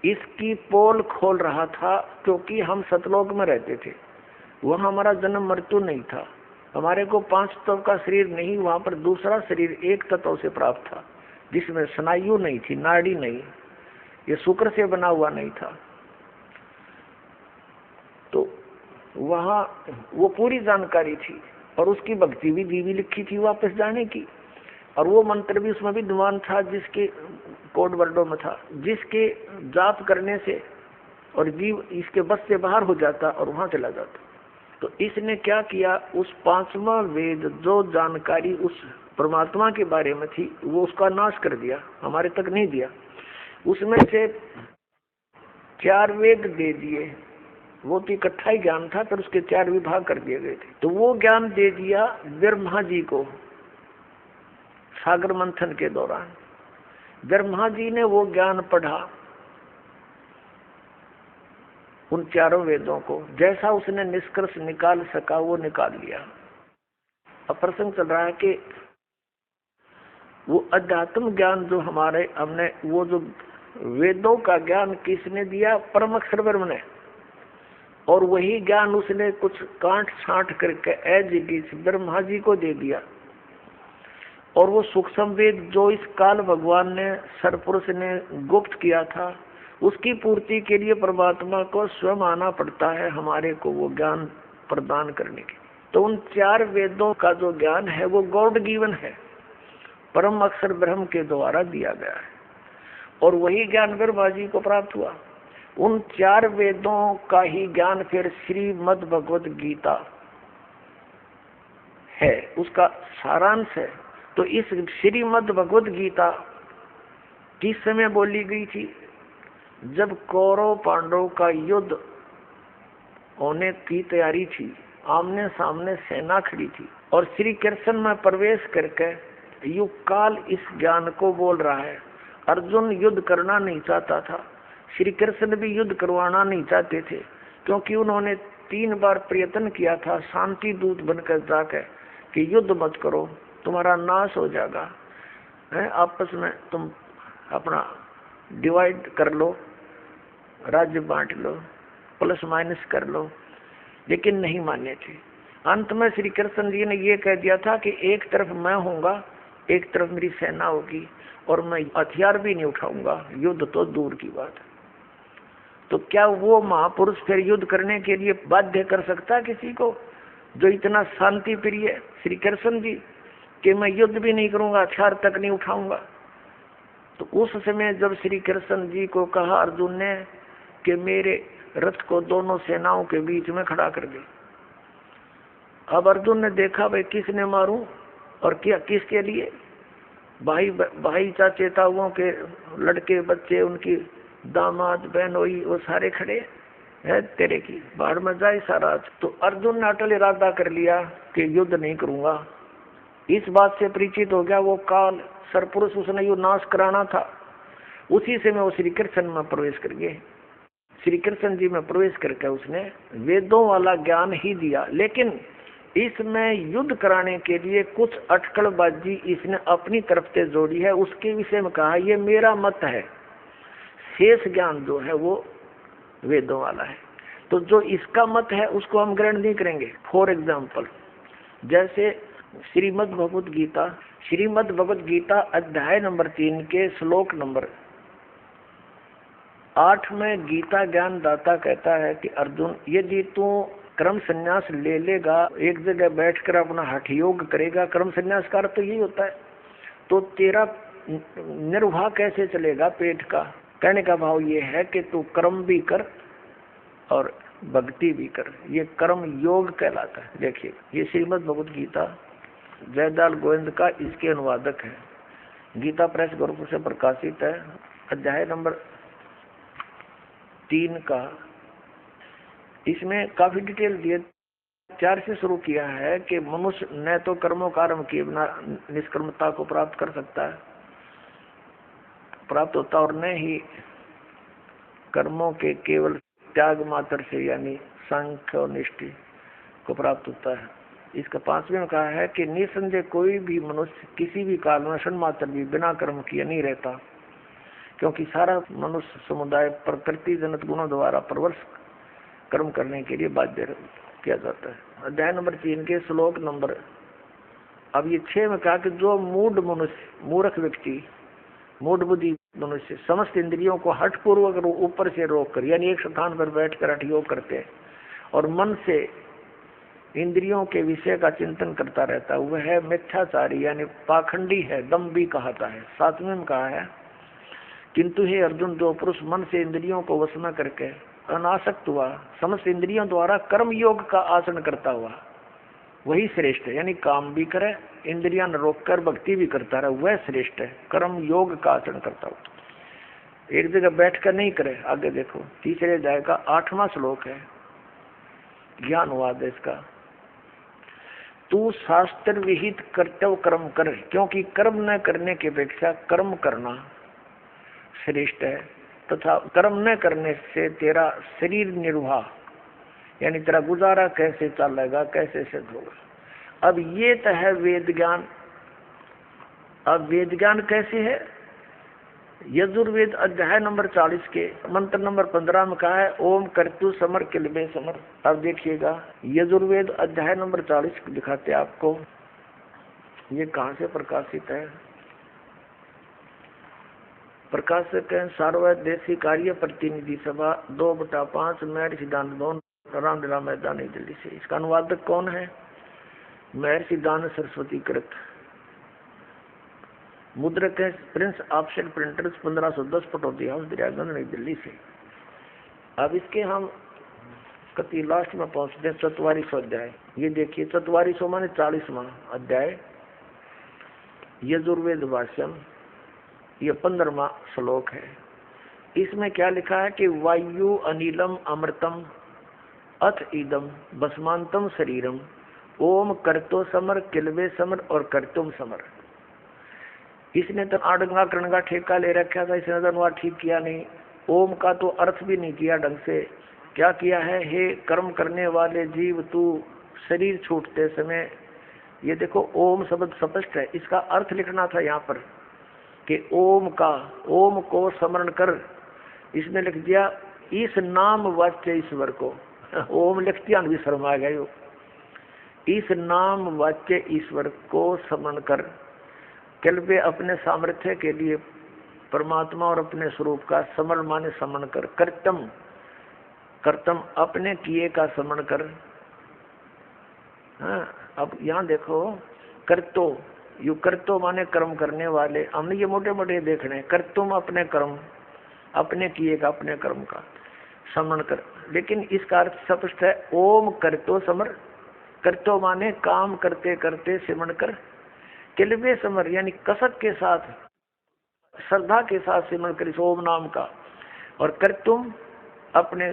Speaker 2: इसकी पोल खोल रहा था, क्योंकि हम सतलोक में रहते थे, वहां हमारा जन्म मृत्यु नहीं था, हमारे को 5 तत्व का शरीर नहीं, वहां पर दूसरा शरीर एक तत्व से प्राप्त था, जिसमें स्नायु नहीं थी, नाड़ी नहीं, ये शुक्र से बना हुआ नहीं था। तो वहां वो पूरी जानकारी थी, और उसकी भक्ति भी दीवी लिखी थी वापस जाने की, और वो मंत्र भी उसमें विद्वान था, जिसके कोड वर्डों में था, जिसके जाप करने से और जीव इसके बस से बाहर हो जाता और वहां चला जाता। तो इसने क्या किया, उस 5वां वेद जो जानकारी उस परमात्मा के बारे में थी, वो उसका नाश कर दिया, हमारे तक नहीं दिया। उसमें से 4 वेद दे दिए, वो तो इकट्ठा ही ज्ञान था, पर उसके 4 विभाग कर दिए गए थे। तो वो ज्ञान दे दिया ब्रह्मा जी को सागर मंथन के दौरान। ब्रह्मा जी ने वो ज्ञान पढ़ा, उन 4 वेदों को, जैसा उसने निष्कर्ष निकाल सका वो निकाल लिया। अब प्रसंग चल रहा है कि वो अध्यात्म ज्ञान जो हमारे हमने, वो जो वेदों का ज्ञान किसने दिया, परम अक्षर ब्रह्म ने, और वही ज्ञान उसने कुछ काट छांट करके as it is Brahma ji को दे दिया। और वो सूक्ष्म वेद जो इस काल भगवान ने, सरपुरुष ने गुप्त किया था, उसकी पूर्ति के लिए परमात्मा को स्वयं आना पड़ता है हमारे को वो ज्ञान प्रदान करने के। तो उन 4 वेदों का जो ज्ञान है वो गॉड गिवन है, परम अक्षर ब्रह्म के द्वारा दिया गया है, और वही ज्ञान ब्रह्मा जी को प्राप्त हुआ। उन 4 वेदों का ही ज्ञान फिर श्रीमद् भगवत गीता है, उसका सारांश है। तो इस श्रीमद् भगवत गीता किस समय बोली गई थी, जब कौरव पांडव का युद्ध होने की तैयारी थी, आमने सामने सेना खड़ी थी, और श्री कृष्ण में प्रवेश करके युग काल इस ज्ञान को बोल रहा है। अर्जुन युद्ध करना नहीं चाहता था, श्री कृष्ण भी युद्ध करवाना नहीं चाहते थे, क्योंकि उन्होंने 3 बार प्रयत्न किया था शांति दूत बनकर जाकर कि युद्ध मत करो, तुम्हारा नाश हो जाएगा, है आपस में तुम अपना डिवाइड कर लो, राज्य बांट लो, प्लस माइनस कर लो, लेकिन नहीं माने थे। अंत में श्री कृष्ण जी ने ये कह दिया था कि एक तरफ मैं होऊंगा, एक तरफ मेरी सेना होगी, और मैं हथियार भी नहीं उठाऊंगा, युद्ध तो दूर की बात है। तो क्या वो महापुरुष फिर युद्ध करने के लिए बाध्य कर सकता है किसी को, जो इतना शांति प्रिय श्री कृष्ण जी, कि मैं युद्ध भी नहीं करूंगा, हथियार तक नहीं उठाऊंगा। तो उस समय जब श्री कृष्ण जी को कहा अर्जुन ने कि मेरे रथ को दोनों सेनाओं के बीच में खड़ा कर दे, अब अर्जुन ने देखा भाई किसने मारूं और क्या किसके लिए, भाई चाचे ताऊओं के लड़के बच्चे, उनकी दामाद बहनोई, वो सारे खड़े है, तेरे की बाढ़ में जाए सारा। तो अर्जुन ने अटल इरादा कर लिया कि युद्ध नहीं करूंगा। इस बात से परिचित हो गया वो काल सरपुरुष, उसने युद्ध नाश कराना था। उसी से मैं वो श्री कृष्ण में प्रवेश कर गए, श्री कृष्ण जी में प्रवेश करके उसने वेदों वाला ज्ञान ही दिया, लेकिन इसमें युद्ध कराने के लिए कुछ अटकलबाजी इसने अपनी तरफ से जोड़ी है। उसके विषय में कहा ये मेरा मत है, शेष ज्ञान जो है वो वेदों वाला है। तो जो इसका मत है उसको हम ग्रहण नहीं करेंगे। फॉर एग्जाम्पल, जैसे श्रीमद् भगवत गीता अध्याय नंबर 3 के श्लोक नंबर 8 में गीता ज्ञान दाता कहता है कि अर्जुन, यदि तू कर्म संन्यास ले लेगा, एक जगह बैठकर अपना हठ योग करेगा, कर्म संन्यास का अर्थ तो यही होता है, तो तेरा निर्वाह कैसे चलेगा पेट का? कहने का भाव ये है कि तू कर्म भी कर और भक्ति भी कर। ये कर्म योग कहलाता है। देखिए, ये श्रीमद् भगवद गीता जयदाल गोविंद का इसके अनुवादक है। गीता प्रेस गोरखपुर से प्रकाशित है। अध्याय नंबर 3 का इसमें काफी डिटेल दिए। 4 से शुरू किया है कि मनुष्य न तो कर्मों का आरंभ किए बिना निष्कर्मता को प्राप्त कर सकता है, प्राप्त होता, और न ही कर्मों के केवल त्याग मात्र से यानी सांख्य और निष्ठि को प्राप्त होता है। इसका 5वें में कहा है कि निसंदेह कोई भी मनुष्य किसी भी काल में क्षण मात्र भी बिना कर्म किए नहीं रहता, क्योंकि सारा मनुष्य समुदाय प्रकृति जनित गुणों द्वारा परवश कर्म करने के लिए बाध्य किया जाता है। अध्याय नंबर 3 के श्लोक नंबर अब ये 6 में कहा कि जो मूढ़ मनुष्य, मूर्ख व्यक्ति, मूढ़ बुद्धि मनुष्य समस्त इंद्रियों को हठ पूर्वक ऊपर से रोक कर यानी एक स्थान पर बैठकर हठ योग करते हैं और मन से इंद्रियों के विषय का चिंतन करता रहता है, वह है मिथ्याचारी यानी पाखंडी है, दम्भी कहता है। 7वें में कहा है किंतु हे अर्जुन, जो पुरुष मन से इंद्रियों को वश में करके अनासक्त हुआ समस्त इंद्रियों द्वारा कर्म योग का आचरण करता हुआ, वही श्रेष्ठ है। यानी काम भी करे, इंद्रियां न रोक कर भक्ति भी करता रहे, वह श्रेष्ठ है। कर्म योग का आचरण करता हुआ एक जगह बैठ कर नहीं करे। आगे देखो, 3 अध्याय का 8वां श्लोक है, ज्ञान अनुवाद है इसका। तू शास्त्र विहित कर्तव्य कर्म कर, क्योंकि कर्म न करने की अपेक्षा कर्म करना श्रेष्ठ है, तथा कर्म न करने से तेरा शरीर निर्वाह यानी तेरा गुजारा कैसे चलेगा, कैसे सिद्ध होगा। अब ये तो है वेद ज्ञान। अब वेद ज्ञान कैसे है? यजुर्वेद अध्याय नंबर 40 के मंत्र नंबर 15 में कहा है ओम कर्तु समर किलबे समर। अब देखिएगा, यजुर्वेद अध्याय नंबर 40 दिखाते हैं आपको। ये कहाँ से प्रकाशित है? प्रकाशक है सार्वदेशी कार्य प्रतिनिधि सभा 2/5 महर्षि सिद्धांत भवन, रामलीला मैदान, नई दिल्ली से। इसका अनुवादक कौन है? महर्षि सिद्धांत सरस्वती कृत। मुद्रक है Prince option printers 1510 Pataudi house Daryaganj, नई दिल्ली से। अब इसके हम कति लास्ट में पहुंचते हैं 44वां अध्याय। ये देखिए 44वां माने 40वां अध्याय यजुर्वेद भाष्यम, ये 15वां श्लोक है। इसमें क्या लिखा है कि वायु अनिलम अमृतम अथ इदम भस्मांतम शरीरम ओम कर्तो समर किलवे समर और कर्तुम समर। इसने तो आडंगा करणगा ठेका ले रखा था, इसने तो ठीक किया नहीं। ओम का तो अर्थ भी नहीं किया ढंग से। क्या किया है? हे कर्म करने वाले जीव, तू शरीर छूटते समय, ये देखो ओम शब्द स्पष्ट है, इसका अर्थ लिखना था यहाँ पर कि ओम का, ओम को स्मरण कर। इसने लिख दिया इस नाम वाच्य ईश्वर को। ओम लिख दिया भी शर्म आ गई। इस नाम वाच्य ईश्वर को स्मरण कर, कल्पे अपने सामर्थ्य के लिए परमात्मा और अपने स्वरूप का स्मरण माने स्मरण कर। कर्तम, कर्तम अपने किए का स्मरण कर। हाँ, अब यहाँ देखो कर्तो, यू कर्तो माने कर्म करने वाले। हमने ये मोटे मोटे देखने, कर्तुम अपने कर्म, अपने किए का, अपने कर्म का स्मरण कर। लेकिन इसका अर्थ स्पष्ट है ओम कर्तो समर। कर्तो माने काम करते करते सिमरण कर। किलबे समर यानी कसक के साथ, श्रद्धा के साथ सिमरण कर इस ओम नाम का। और कर्तुम अपने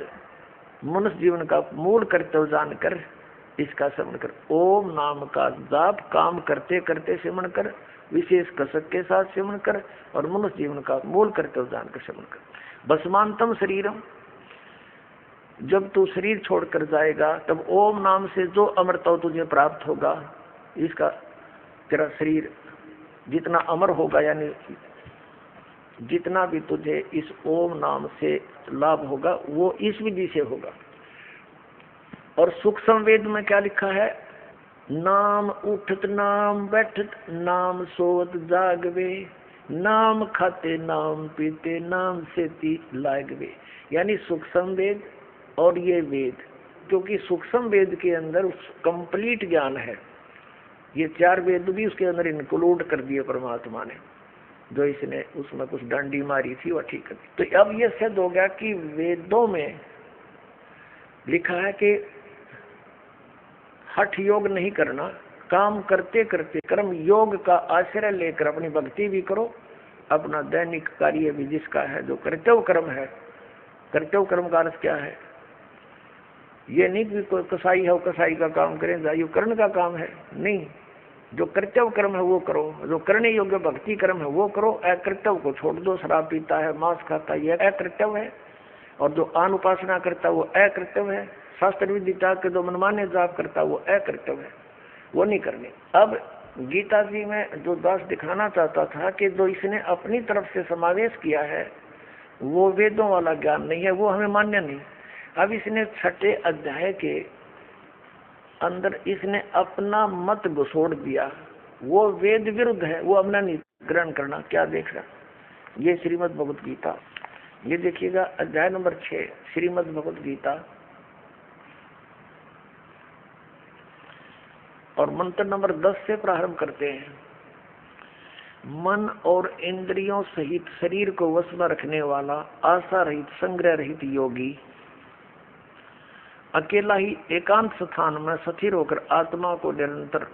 Speaker 2: मनुष्य जीवन का मूल कर्तव्य जानकर इसका सिमरण कर। ओम नाम का जाप काम करते करते सिमरण कर, विशेष कसक के साथ सिमरण कर और मनुष्य जीवन का मूल कर्तव्य जानकर सिमरण कर। भस्मांतम शरीरम, जब तू शरीर छोड़कर जाएगा तब ओम नाम से जो अमरत्व तुझे प्राप्त होगा, इसका तेरा शरीर जितना अमर होगा, यानी जितना भी तुझे इस ओम नाम से लाभ होगा वो इस विधि से होगा। और सूक्ष्म वेद में क्या लिखा है? नाम उठत नाम बैठत नाम सोत जागवे, नाम खाते नाम पीते नाम सेती लागवे। यानी सूक्ष्म वेद और ये वेद, क्योंकि सूक्ष्म वेद के अंदर कंप्लीट ज्ञान है, ये 4 वेद भी उसके अंदर इंक्लूड कर दिए परमात्मा ने। जो इसने उसमें कुछ डंडी मारी थी वह ठीक कर दी। तो अब ये सिद्ध हो गया कि वेदों में लिखा है कि हठ योग नहीं करना, काम करते करते कर्म योग का आश्रय लेकर अपनी भक्ति भी करो, अपना दैनिक कार्य भी जिसका है जो कर्तव्य कर्म है। कर्तव्य कर्म का अर्थ क्या है? ये नहीं कि कोई कसाई है वो कसाई का काम करें, जाइयो कर्ण का काम है, नहीं। जो कर्तव्य कर्म है वो करो, जो करने योग्य भक्ति कर्म है वो करो, अकर्तव्य को छोड़ दो। शराब पीता है, मांस खाता है, यह अकर्तव्य है। और जो आन उपासना करता है वो अकर्तव्य है। शास्त्र विधि त्याग के जो मनमाने जाप करता है वो अकर्तव्य है, वो नहीं करने। अब गीता जी में जो दास दिखाना चाहता था कि जो इसने अपनी तरफ से समावेश किया है वो वेदों वाला ज्ञान नहीं है, वो हमें मान्य नहीं। अब इसने 6 अध्याय के अंदर इसने अपना मत घुसोड़ दिया, वो वेद विरुद्ध है, वो अपना नहीं ग्रहण करना। क्या देख रहा, ये श्रीमद् भगवत गीता, ये देखिएगा अध्याय नंबर 6 श्रीमद् भगवत गीता और मंत्र नंबर 10 से प्रारंभ करते हैं। मन और इंद्रियों सहित शरीर को वश में रखने वाला आशा रहित संग्रह रहित योगी अकेला ही एकांत स्थान में स्थिर होकर आत्मा को निरंतर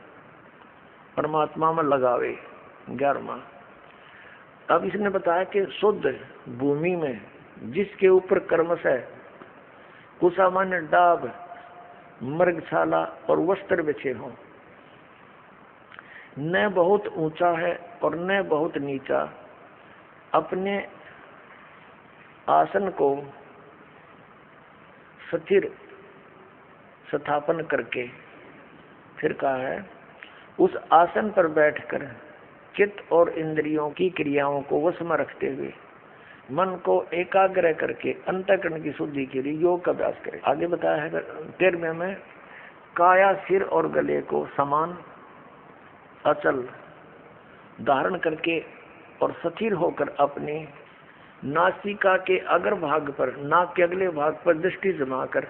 Speaker 2: परमात्मा में लगावे। 11वां। अब इसने बताया कि शुद्ध भूमि में जिसके ऊपर कर्मशः कुसामान्य डाब, मृगशाला और वस्त्र बिछे हों, न बहुत ऊंचा है और न बहुत नीचा, अपने आसन को स्थिर स्थापन करके, फिर कहा है उस आसन पर बैठकर चित्त और इंद्रियों की क्रियाओं को वश में रखते हुए मन को एकाग्र करके अंतःकरण की शुद्धि के लिए योग का अभ्यास करें। आगे बताया है 13वें में, काया सिर और गले को समान अचल धारण करके और स्थिर होकर अपने नासिका के अग्र भाग पर, नाक के अगले भाग पर दृष्टि जमाकर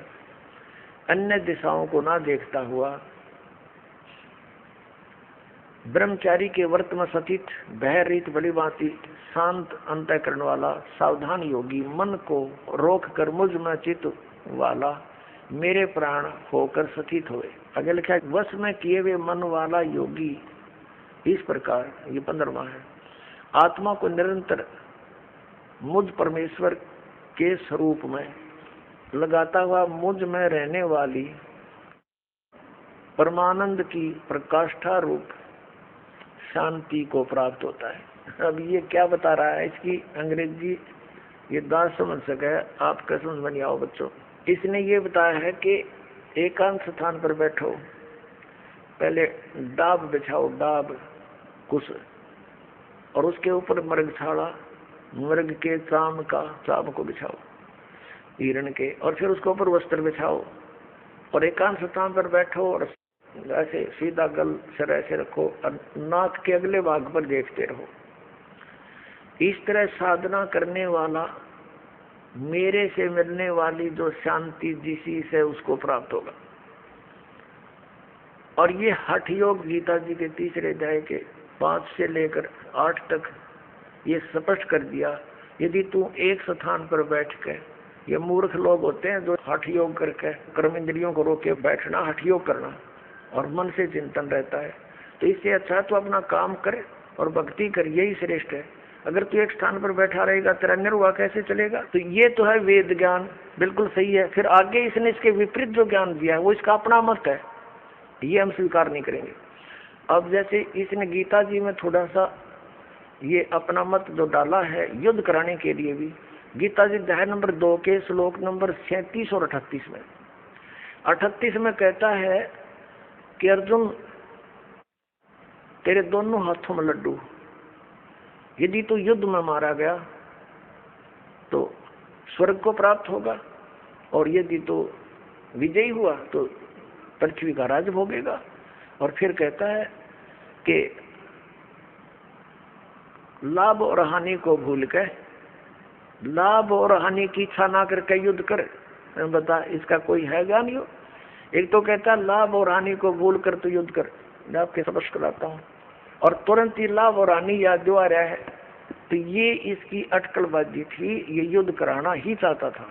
Speaker 2: अन्य दिशाओं को ना देखता हुआ ब्रह्मचारी के व्रत में सतित भयरहित भलीभांति शांत अंतःकरण वाला सावधान योगी मन को रोक कर मुझ में चित्त वाला मेरे प्राण होकर स्थित हुए। आगे लिखा है, वश में किए हुए मन वाला योगी इस प्रकार, ये 15वां है, आत्मा को निरंतर मुझ परमेश्वर के स्वरूप में लगाता हुआ मुझ में रहने वाली परमानंद की प्रकाष्ठा रूप शांति को प्राप्त होता है। अब ये क्या बता रहा है, इसकी अंग्रेजी ये दास समझ सके, आपका समझ में नहीं आओ बच्चों। इसने ये बताया है कि एकांत स्थान पर बैठो, पहले डाब बिछाओ, डाब कुश, और उसके ऊपर मृगशाला, मृग के चाम को बिछाओ हिरण के, और फिर उसके ऊपर वस्त्र बिछाओ और एकांत स्थान पर बैठो और ऐसे सीधा गल सिर ऐसे रखो और नाक के अगले भाग पर देखते रहो। इस तरह साधना करने वाला मेरे से मिलने वाली जो शांति जिसी से उसको प्राप्त होगा। और ये हठ योग गीता जी के 3रे अध्याय के 5 से लेकर 8 तक ये स्पष्ट कर दिया। यदि तू एक स्थान पर बैठ के, ये मूर्ख लोग होते हैं जो हठ योग करके कर्म इंद्रियों को रोक के बैठना, हठ योग करना और मन से चिंतन रहता है, तो इससे अच्छा तो अपना काम करे और भक्ति कर, यही श्रेष्ठ है। अगर तू एक स्थान पर बैठा रहेगा तेरा निर्वाह कैसे चलेगा? तो ये तो है वेद ज्ञान, बिल्कुल सही है। फिर आगे इसने इसके विपरीत जो ज्ञान दिया है वो इसका अपना मत है, ये हम स्वीकार नहीं करेंगे। अब जैसे इसने गीता जी में थोड़ा सा ये अपना मत जो डाला है युद्ध कराने के लिए भी, गीता जी अध्याय नंबर 2 के श्लोक नंबर 37 और 38 में, 38 में कहता है कि अर्जुन तेरे दोनों हाथों में लड्डू, यदि तू युद्ध में मारा गया तो स्वर्ग को प्राप्त होगा, और यदि तो विजयी हुआ तो पृथ्वी का राज भोगेगा। और फिर कहता है कि लाभ और हानि को भूल के, लाभ और हानि की इच्छा ना करके युद्ध कर। बता, इसका कोई है ज्ञान? यो एक तो कहता है लाभ और हानि को भूल कर तो युद्ध कर, मैं आपके स्पष्ट कराता हूँ, और तुरंत ही लाभ और हानि याद जो आ रहा है तो ये इसकी अटकलबाजी थी, ये युद्ध कराना ही चाहता था।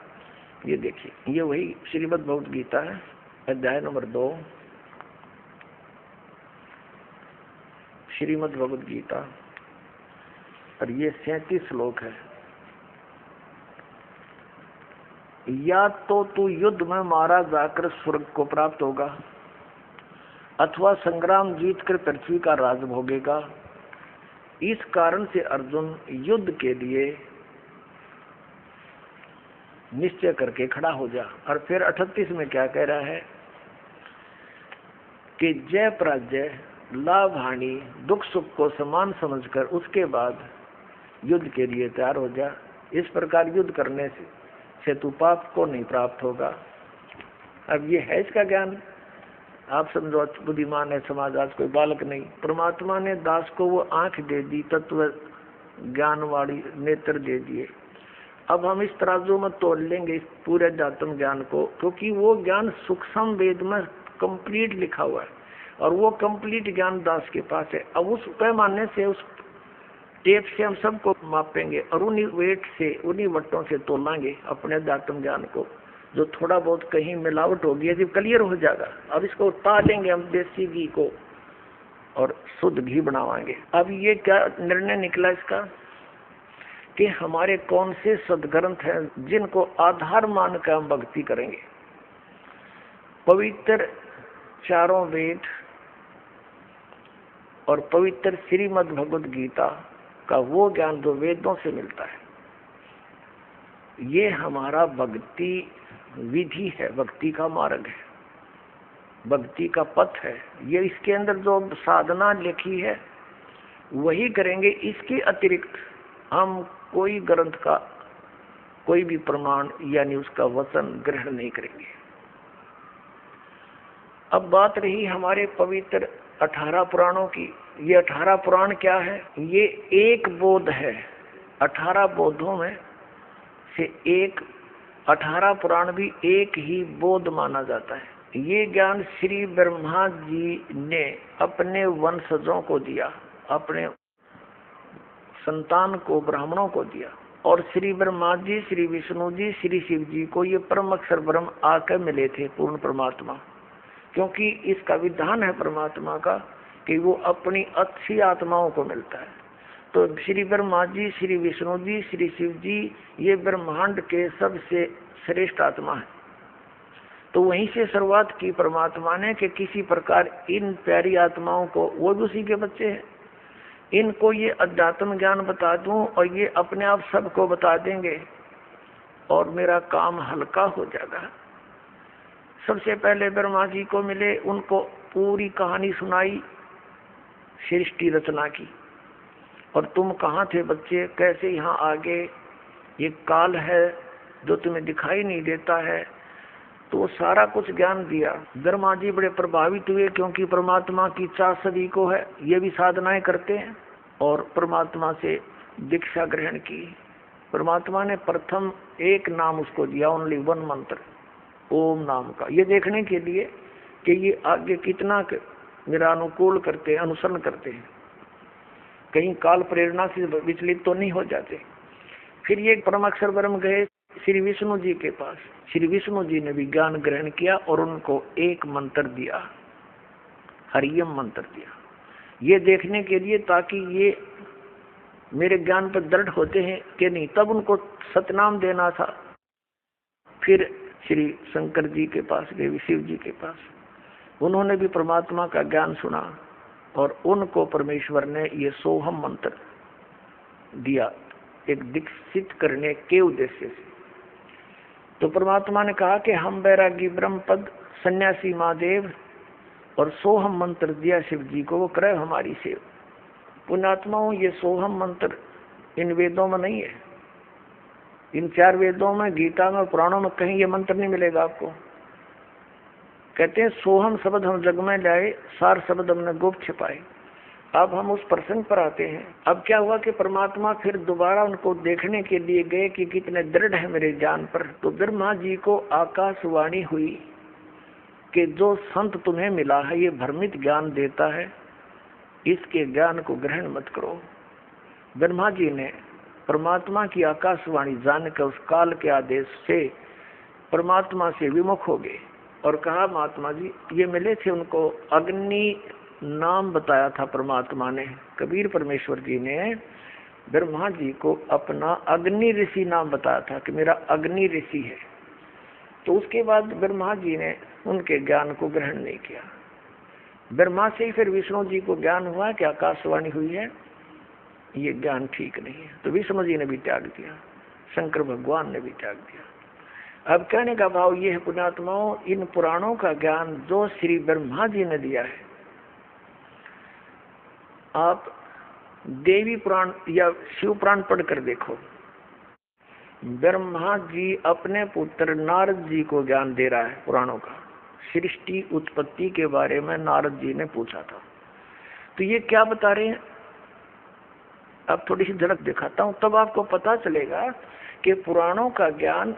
Speaker 2: ये देखिए, ये वही श्रीमद् भगवद गीता है, अध्याय नंबर 2, श्रीमद् भगवद गीता, और ये 37 श्लोक है। या तो तू युद्ध में मारा जाकर स्वर्ग को प्राप्त होगा, अथवा संग्राम जीतकर पृथ्वी का राज भोगेगा। इस कारण से अर्जुन युद्ध के लिए निश्चय करके खड़ा हो जा। और फिर 38 में क्या कह रहा है कि जय पराजय, लाभ हानि, दुख सुख को समान समझकर उसके बाद युद्ध के लिए तैयार हो जा। इस प्रकार युद्ध करने से तू पाप को नहीं प्राप्त होगा। अब ये है इसका ज्ञान। आप समझो बुद्धिमान है समाज, आज कोई बालक नहीं। परमात्मा ने दास को वो आंख दे दी, तत्व ज्ञान वाली नेत्र दे दिए। अब हम इस तराजू में तोड़ लेंगे इस पूरे अध्यात्म ज्ञान को, क्योंकि वो ज्ञान सूक्ष्म वेद में कंप्लीट लिखा हुआ है और वो कंप्लीट ज्ञान दास के पास है। अब उस पैमाने से, उस टेप से हम सबको मापेंगे और उन्हीं वेट से, उन्हीं वट्टों से तोलांगे अपने अध्यात्म ज्ञान को। जो थोड़ा बहुत कहीं मिलावट होगी जब क्लियर हो जाएगा, अब इसको तालेंगे हम देसी घी को और शुद्ध घी बनावाएंगे। अब ये क्या निर्णय निकला इसका कि हमारे कौन से सदग्रंथ हैं जिनको आधार मानकर हम भक्ति करेंगे। पवित्र चारों वेद और पवित्र श्रीमद् भगवद गीता का वो ज्ञान जो वेदों से मिलता है, ये हमारा भक्ति विधि है, भक्ति का मार्ग है, भक्ति का पथ है। ये इसके अंदर जो साधना लिखी है वही करेंगे। इसके अतिरिक्त हम कोई ग्रंथ का कोई भी प्रमाण यानी उसका वचन ग्रहण नहीं करेंगे। अब बात रही हमारे पवित्र 18 पुराणों की। ये 18 पुराण क्या है? ये एक बोध है। 18 बोधों में से एक 18 पुराण भी एक ही बोध माना जाता है। ये ज्ञान श्री ब्रह्मा जी ने अपने वंशजों को दिया, अपने संतान को, ब्राह्मणों को दिया। और श्री ब्रह्मा जी, श्री विष्णु जी, श्री शिव जी को ये परम अक्षर ब्रह्म आकर मिले थे, पूर्ण परमात्मा। क्योंकि इसका विधान है परमात्मा का कि वो अपनी अच्छी आत्माओं को मिलता है। तो श्री ब्रह्मा जी, श्री विष्णु जी, श्री शिव जी, ये ब्रह्मांड के सबसे श्रेष्ठ आत्मा है। तो वहीं से शुरुआत की परमात्मा ने कि किसी प्रकार इन प्यारी आत्माओं को, वो भी उसी के बच्चे हैं, इनको ये अध्यात्म ज्ञान बता दूं और ये अपने आप सबको बता देंगे और मेरा काम हल्का हो जाएगा। सबसे पहले ब्रह्मा जी को मिले, उनको पूरी कहानी सुनाई सृष्टि रचना की। और तुम कहाँ थे बच्चे, कैसे यहाँ आ गए, ये काल है जो तुम्हें दिखाई नहीं देता है। तो सारा कुछ ज्ञान दिया। ब्रह्मा जी बड़े प्रभावित हुए क्योंकि परमात्मा की चाह सभी को है, ये भी साधनाएं करते हैं। और परमात्मा से दीक्षा ग्रहण की। परमात्मा ने प्रथम एक नाम उसको दिया, ओनली वन मंत्र, ओम नाम का, ये देखने के लिए कि ये आगे कितना मेरा अनुकूल करते हैं, अनुसरण करते हैं, कहीं काल प्रेरणा से विचलित तो नहीं हो जाते। फिर ये परम अक्षर ब्रह्म गए श्री विष्णु जी के पास। श्री विष्णु जी ने भी ज्ञान ग्रहण किया और उनको एक मंत्र दिया, हरियम मंत्र दिया, ये देखने के लिए ताकि ये मेरे ज्ञान पर दृढ़ होते हैं कि नहीं। तब उनको सतनाम देना था। फिर श्री शंकर जी के पास गए, शिव जी के पास, उन्होंने भी परमात्मा का ज्ञान सुना और उनको परमेश्वर ने ये सोहम मंत्र दिया, एक दीक्षित करने के उद्देश्य से। तो परमात्मा ने कहा कि हम बैरागी ब्रह्म पद, सन्यासी महादेव और सोहम मंत्र दिया शिव जी को, वो करे हमारी सेव। पुण्यात्माओं, ये सोहम मंत्र इन वेदों में नहीं है, इन 4 वेदों में, गीता में, पुराणों में कहीं ये मंत्र नहीं मिलेगा आपको। कहते हैं सोहम शब्द हम जग में लाए, सार शब्द हमने गुप्त छिपाए। अब हम उस प्रसंग पर आते हैं। अब क्या हुआ कि परमात्मा फिर दोबारा उनको देखने के लिए गए कि कितने दृढ़ है मेरे ज्ञान पर। तो ब्रह्मा जी को आकाशवाणी हुई कि जो संत तुम्हें मिला है ये भ्रमित ज्ञान देता है, इसके ज्ञान को ग्रहण मत करो। ब्रह्मा जी ने परमात्मा की आकाशवाणी जानकर उस काल के आदेश से परमात्मा से विमुख हो गए और कहा, महात्मा जी ये मिले थे, उनको अग्नि नाम बताया था परमात्मा ने। कबीर परमेश्वर जी ने ब्रह्मा जी को अपना अग्नि ऋषि नाम बताया था कि मेरा अग्नि ऋषि है। तो उसके बाद ब्रह्मा जी ने उनके ज्ञान को ग्रहण नहीं किया। ब्रह्मा से ही फिर विष्णु जी को ज्ञान हुआ कि आकाशवाणी हुई है, ये ज्ञान ठीक नहीं है। तो विष्णु जी ने भी त्याग दिया, शंकर भगवान ने भी त्याग दिया। अब कहने का भाव ये है पुण्यात्माओं, इन पुराणों का ज्ञान जो श्री ब्रह्मा जी ने दिया है, आप देवी पुराण या शिव पुराण पढ़कर देखो। ब्रह्मा जी अपने पुत्र नारद जी को ज्ञान दे रहा है पुराणों का। सृष्टि उत्पत्ति के बारे में नारद जी ने पूछा था। तो ये क्या बता रहे हैं, अब थोड़ी सी झलक दिखाता हूं, तब आपको पता चलेगा कि पुराणों का ज्ञान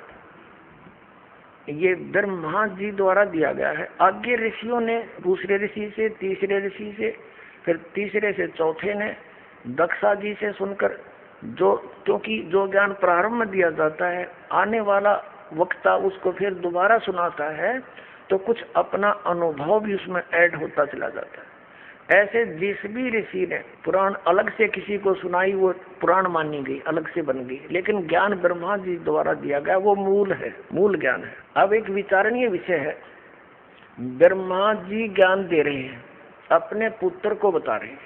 Speaker 2: ये ब्रह्मा जी द्वारा दिया गया है। आगे ऋषियों ने दूसरे ऋषि से, तीसरे ऋषि से, फिर तीसरे से चौथे ने दक्षा जी से सुनकर, जो क्योंकि जो ज्ञान प्रारंभ में दिया जाता है आने वाला वक्ता उसको फिर दोबारा सुनाता है, तो कुछ अपना अनुभव भी उसमें ऐड होता चला जाता है। ऐसे जिस भी ऋषि ने पुराण अलग से किसी को सुनाई वो पुराण मानी गई, अलग से बन गई, लेकिन ज्ञान ब्रह्मा जी द्वारा दिया गया वो मूल है, मूल ज्ञान है। अब एक विचारणीय विषय है, ब्रह्मा जी ज्ञान दे रहे हैं, अपने पुत्र को बता रहे हैं।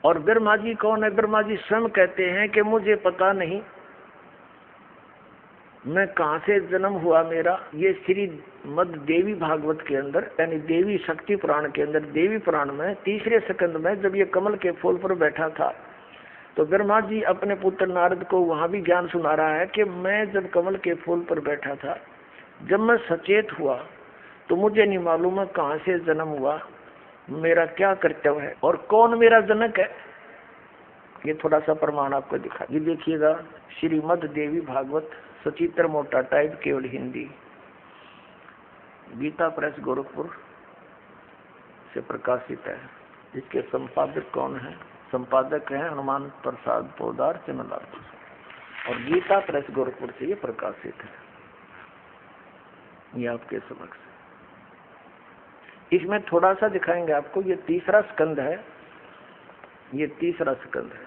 Speaker 2: और ब्रह्मा जी कौन है? ब्रह्मा जी स्वयं कहते हैं कि मुझे पता नहीं मैं कहां से जन्म हुआ मेरा। ये श्री मद देवी भागवत के अंदर, यानी देवी शक्ति पुराण के अंदर, देवी पुराण में तीसरे स्कंद में जब ये कमल के फूल पर बैठा था, तो ब्रह्मा जी अपने पुत्र नारद को वहां भी ज्ञान सुना रहा है कि मैं जब कमल के फूल पर बैठा था, जब मैं सचेत हुआ तो मुझे नहीं मालूम है कहां से जन्म हुआ, मेरा क्या कर्तव्य है और कौन मेरा जनक है। ये थोड़ा सा प्रमाण आपको दिखा, ये देखिएगा श्रीमद देवी भागवत, सचित्र मोटा टाइप, केवल हिंदी, गीता प्रेस गोरखपुर से प्रकाशित है। इसके संपादक कौन है? संपादक है हनुमान प्रसाद पोदार चंदलापुर, और गीता प्रेस गोरखपुर से ये प्रकाशित है। ये आपके समक्ष, इसमें थोड़ा सा दिखाएंगे आपको। ये तीसरा स्कंद है, ये तीसरा स्कंद है,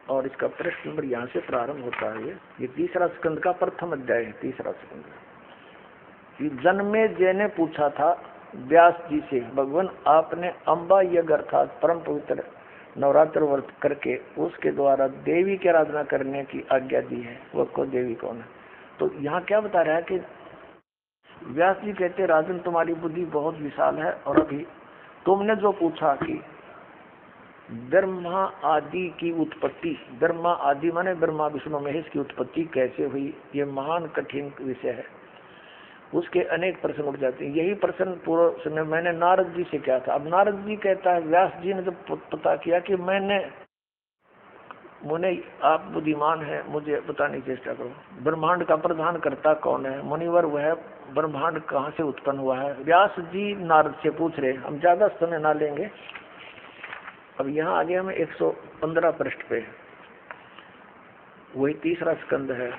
Speaker 2: और इसका प्रश्न नंबर यहाँ से प्रारंभ होता है। ये तीसरा स्कंद का प्रथम अध्याय है, तीसरा स्कंद। जन्मे जय ने पूछा था व्यास जी से, भगवान आपने अम्बा यज्ञ अर्थात परम पवित्र नवरात्र व्रत करके उसके द्वारा देवी की आराधना करने की आज्ञा दी है, वह को देवी कौन है? तो यहाँ क्या बता रहा है कि व्यास जी कहते, राजन तुम्हारी बुद्धि बहुत विशाल है, और अभी तुमने जो पूछा कि ब्रह्मा आदि की उत्पत्ति, ब्रह्मा आदि माने ब्रह्मा विष्णु महेश की उत्पत्ति कैसे हुई, ये महान कठिन विषय है। उसके अनेक प्रश्न उठ जाते हैं। यही प्रश्न पूर्व समय मैंने नारद जी से किया था। अब नारद जी कहता है, व्यास जी ने जब पता किया कि मुने आप बुद्धिमान है, मुझे बताने की चेष्टा करो, ब्रह्मांड का प्रधान करता कौन है? मुनिवर वह ब्रह्मांड कहाँ से उत्पन्न हुआ है? व्यास जी नारद से पूछ रहे। हम ज्यादा समय ना लेंगे। अब यहाँ आगे हमें 115 पृष्ठ पे, वही तीसरा स्कंद है।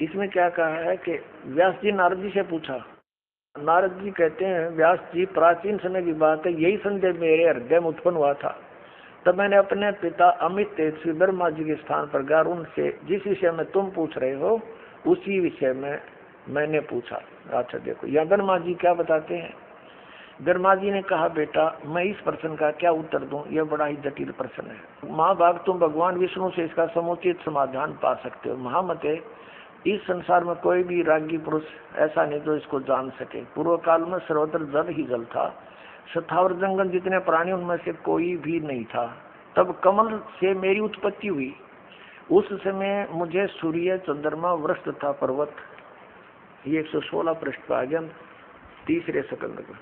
Speaker 2: इसमें क्या कहा है कि व्यास जी नारद जी से पूछा। नारद जी कहते हैं, व्यास जी प्राचीन समय की बात है, यही संदेह मेरे हृदय में उत्पन्न हुआ था। तब मैंने अपने पिता अमित तेजस्वी ब्रह्मा जी के स्थान पर गया, उनसे जिस विषय में तुम पूछ रहे हो उसी विषय में मैंने पूछा। अच्छा देखो या ब्रह्मा जी क्या बताते हैं। ब्रह्मा जी ने कहा, बेटा मैं इस प्रश्न का क्या उत्तर दूं, यह बड़ा ही जटिल प्रश्न है। महाभाग तुम भगवान विष्णु से इसका समुचित समाधान पा सकते हो। महामते इस संसार में कोई भी रागी पुरुष ऐसा नहीं जो इसको जान सके। पूर्व काल में सर्वत्र जल ही जल था, स्थावर जंगल जितने प्राणी उनमें से कोई भी नहीं था। तब कमल से मेरी उत्पत्ति हुई। उस समय मुझे सूर्य, चंद्रमा, वृक्ष तथा पर्वत, ये 116 पृष्ठ पर आ गया, तीसरे स्कंद पर,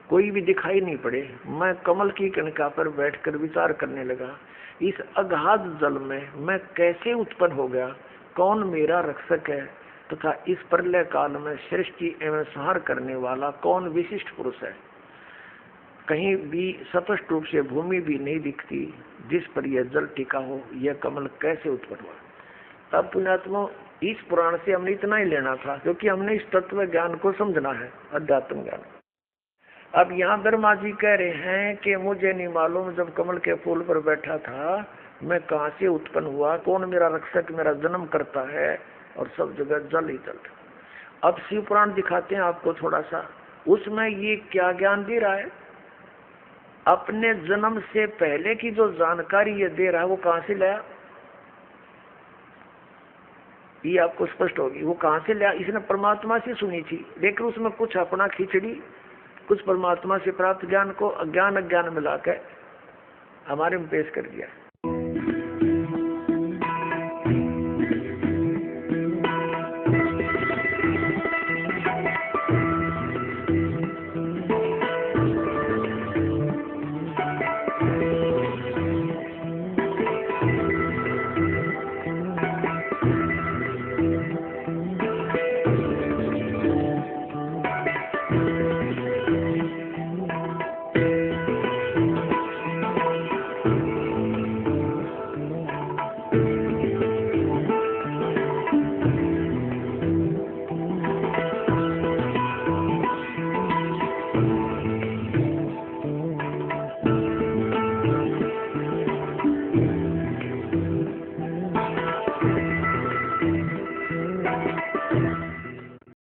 Speaker 2: कोई भी दिखाई नहीं पड़े। मैं कमल की कणिका पर बैठकर विचार करने लगा, इस अगाध जल में मैं कैसे उत्पन्न हो गया, कौन मेरा रक्षक है, तथा इस प्रलय काल में सृष्टि एवं संहार करने वाला कौन विशिष्ट पुरुष है। कहीं भी स्पष्ट रूप से भूमि भी नहीं दिखती जिस पर यह जल टिका हो, यह कमल कैसे उत्पन्न हुआ। अब पुण्यात्मा, इस पुराण से हमने इतना ही लेना था, क्योंकि हमने इस तत्व ज्ञान को समझना है, अध्यात्म ज्ञान। अब यहाँ ब्रह्मा जी कह रहे हैं कि मुझे नहीं मालूम जब कमल के फूल पर बैठा था मैं कहाँ से उत्पन्न हुआ, कौन मेरा रक्षक मेरा जन्म करता है, और सब जगह जल ही जल। अब शिव पुराण दिखाते हैं आपको थोड़ा सा, उसमें ये क्या ज्ञान दे रहा है, अपने जन्म से पहले की जो जानकारी ये दे रहा है वो कहाँ से लाया, ये आपको स्पष्ट होगी। वो कहाँ से लाया, इसने परमात्मा से सुनी थी, लेकिन उसमें कुछ अपना खिचड़ी, कुछ परमात्मा से प्राप्त ज्ञान को अज्ञान अज्ञान मिलाकर हमारे में पेश कर दिया।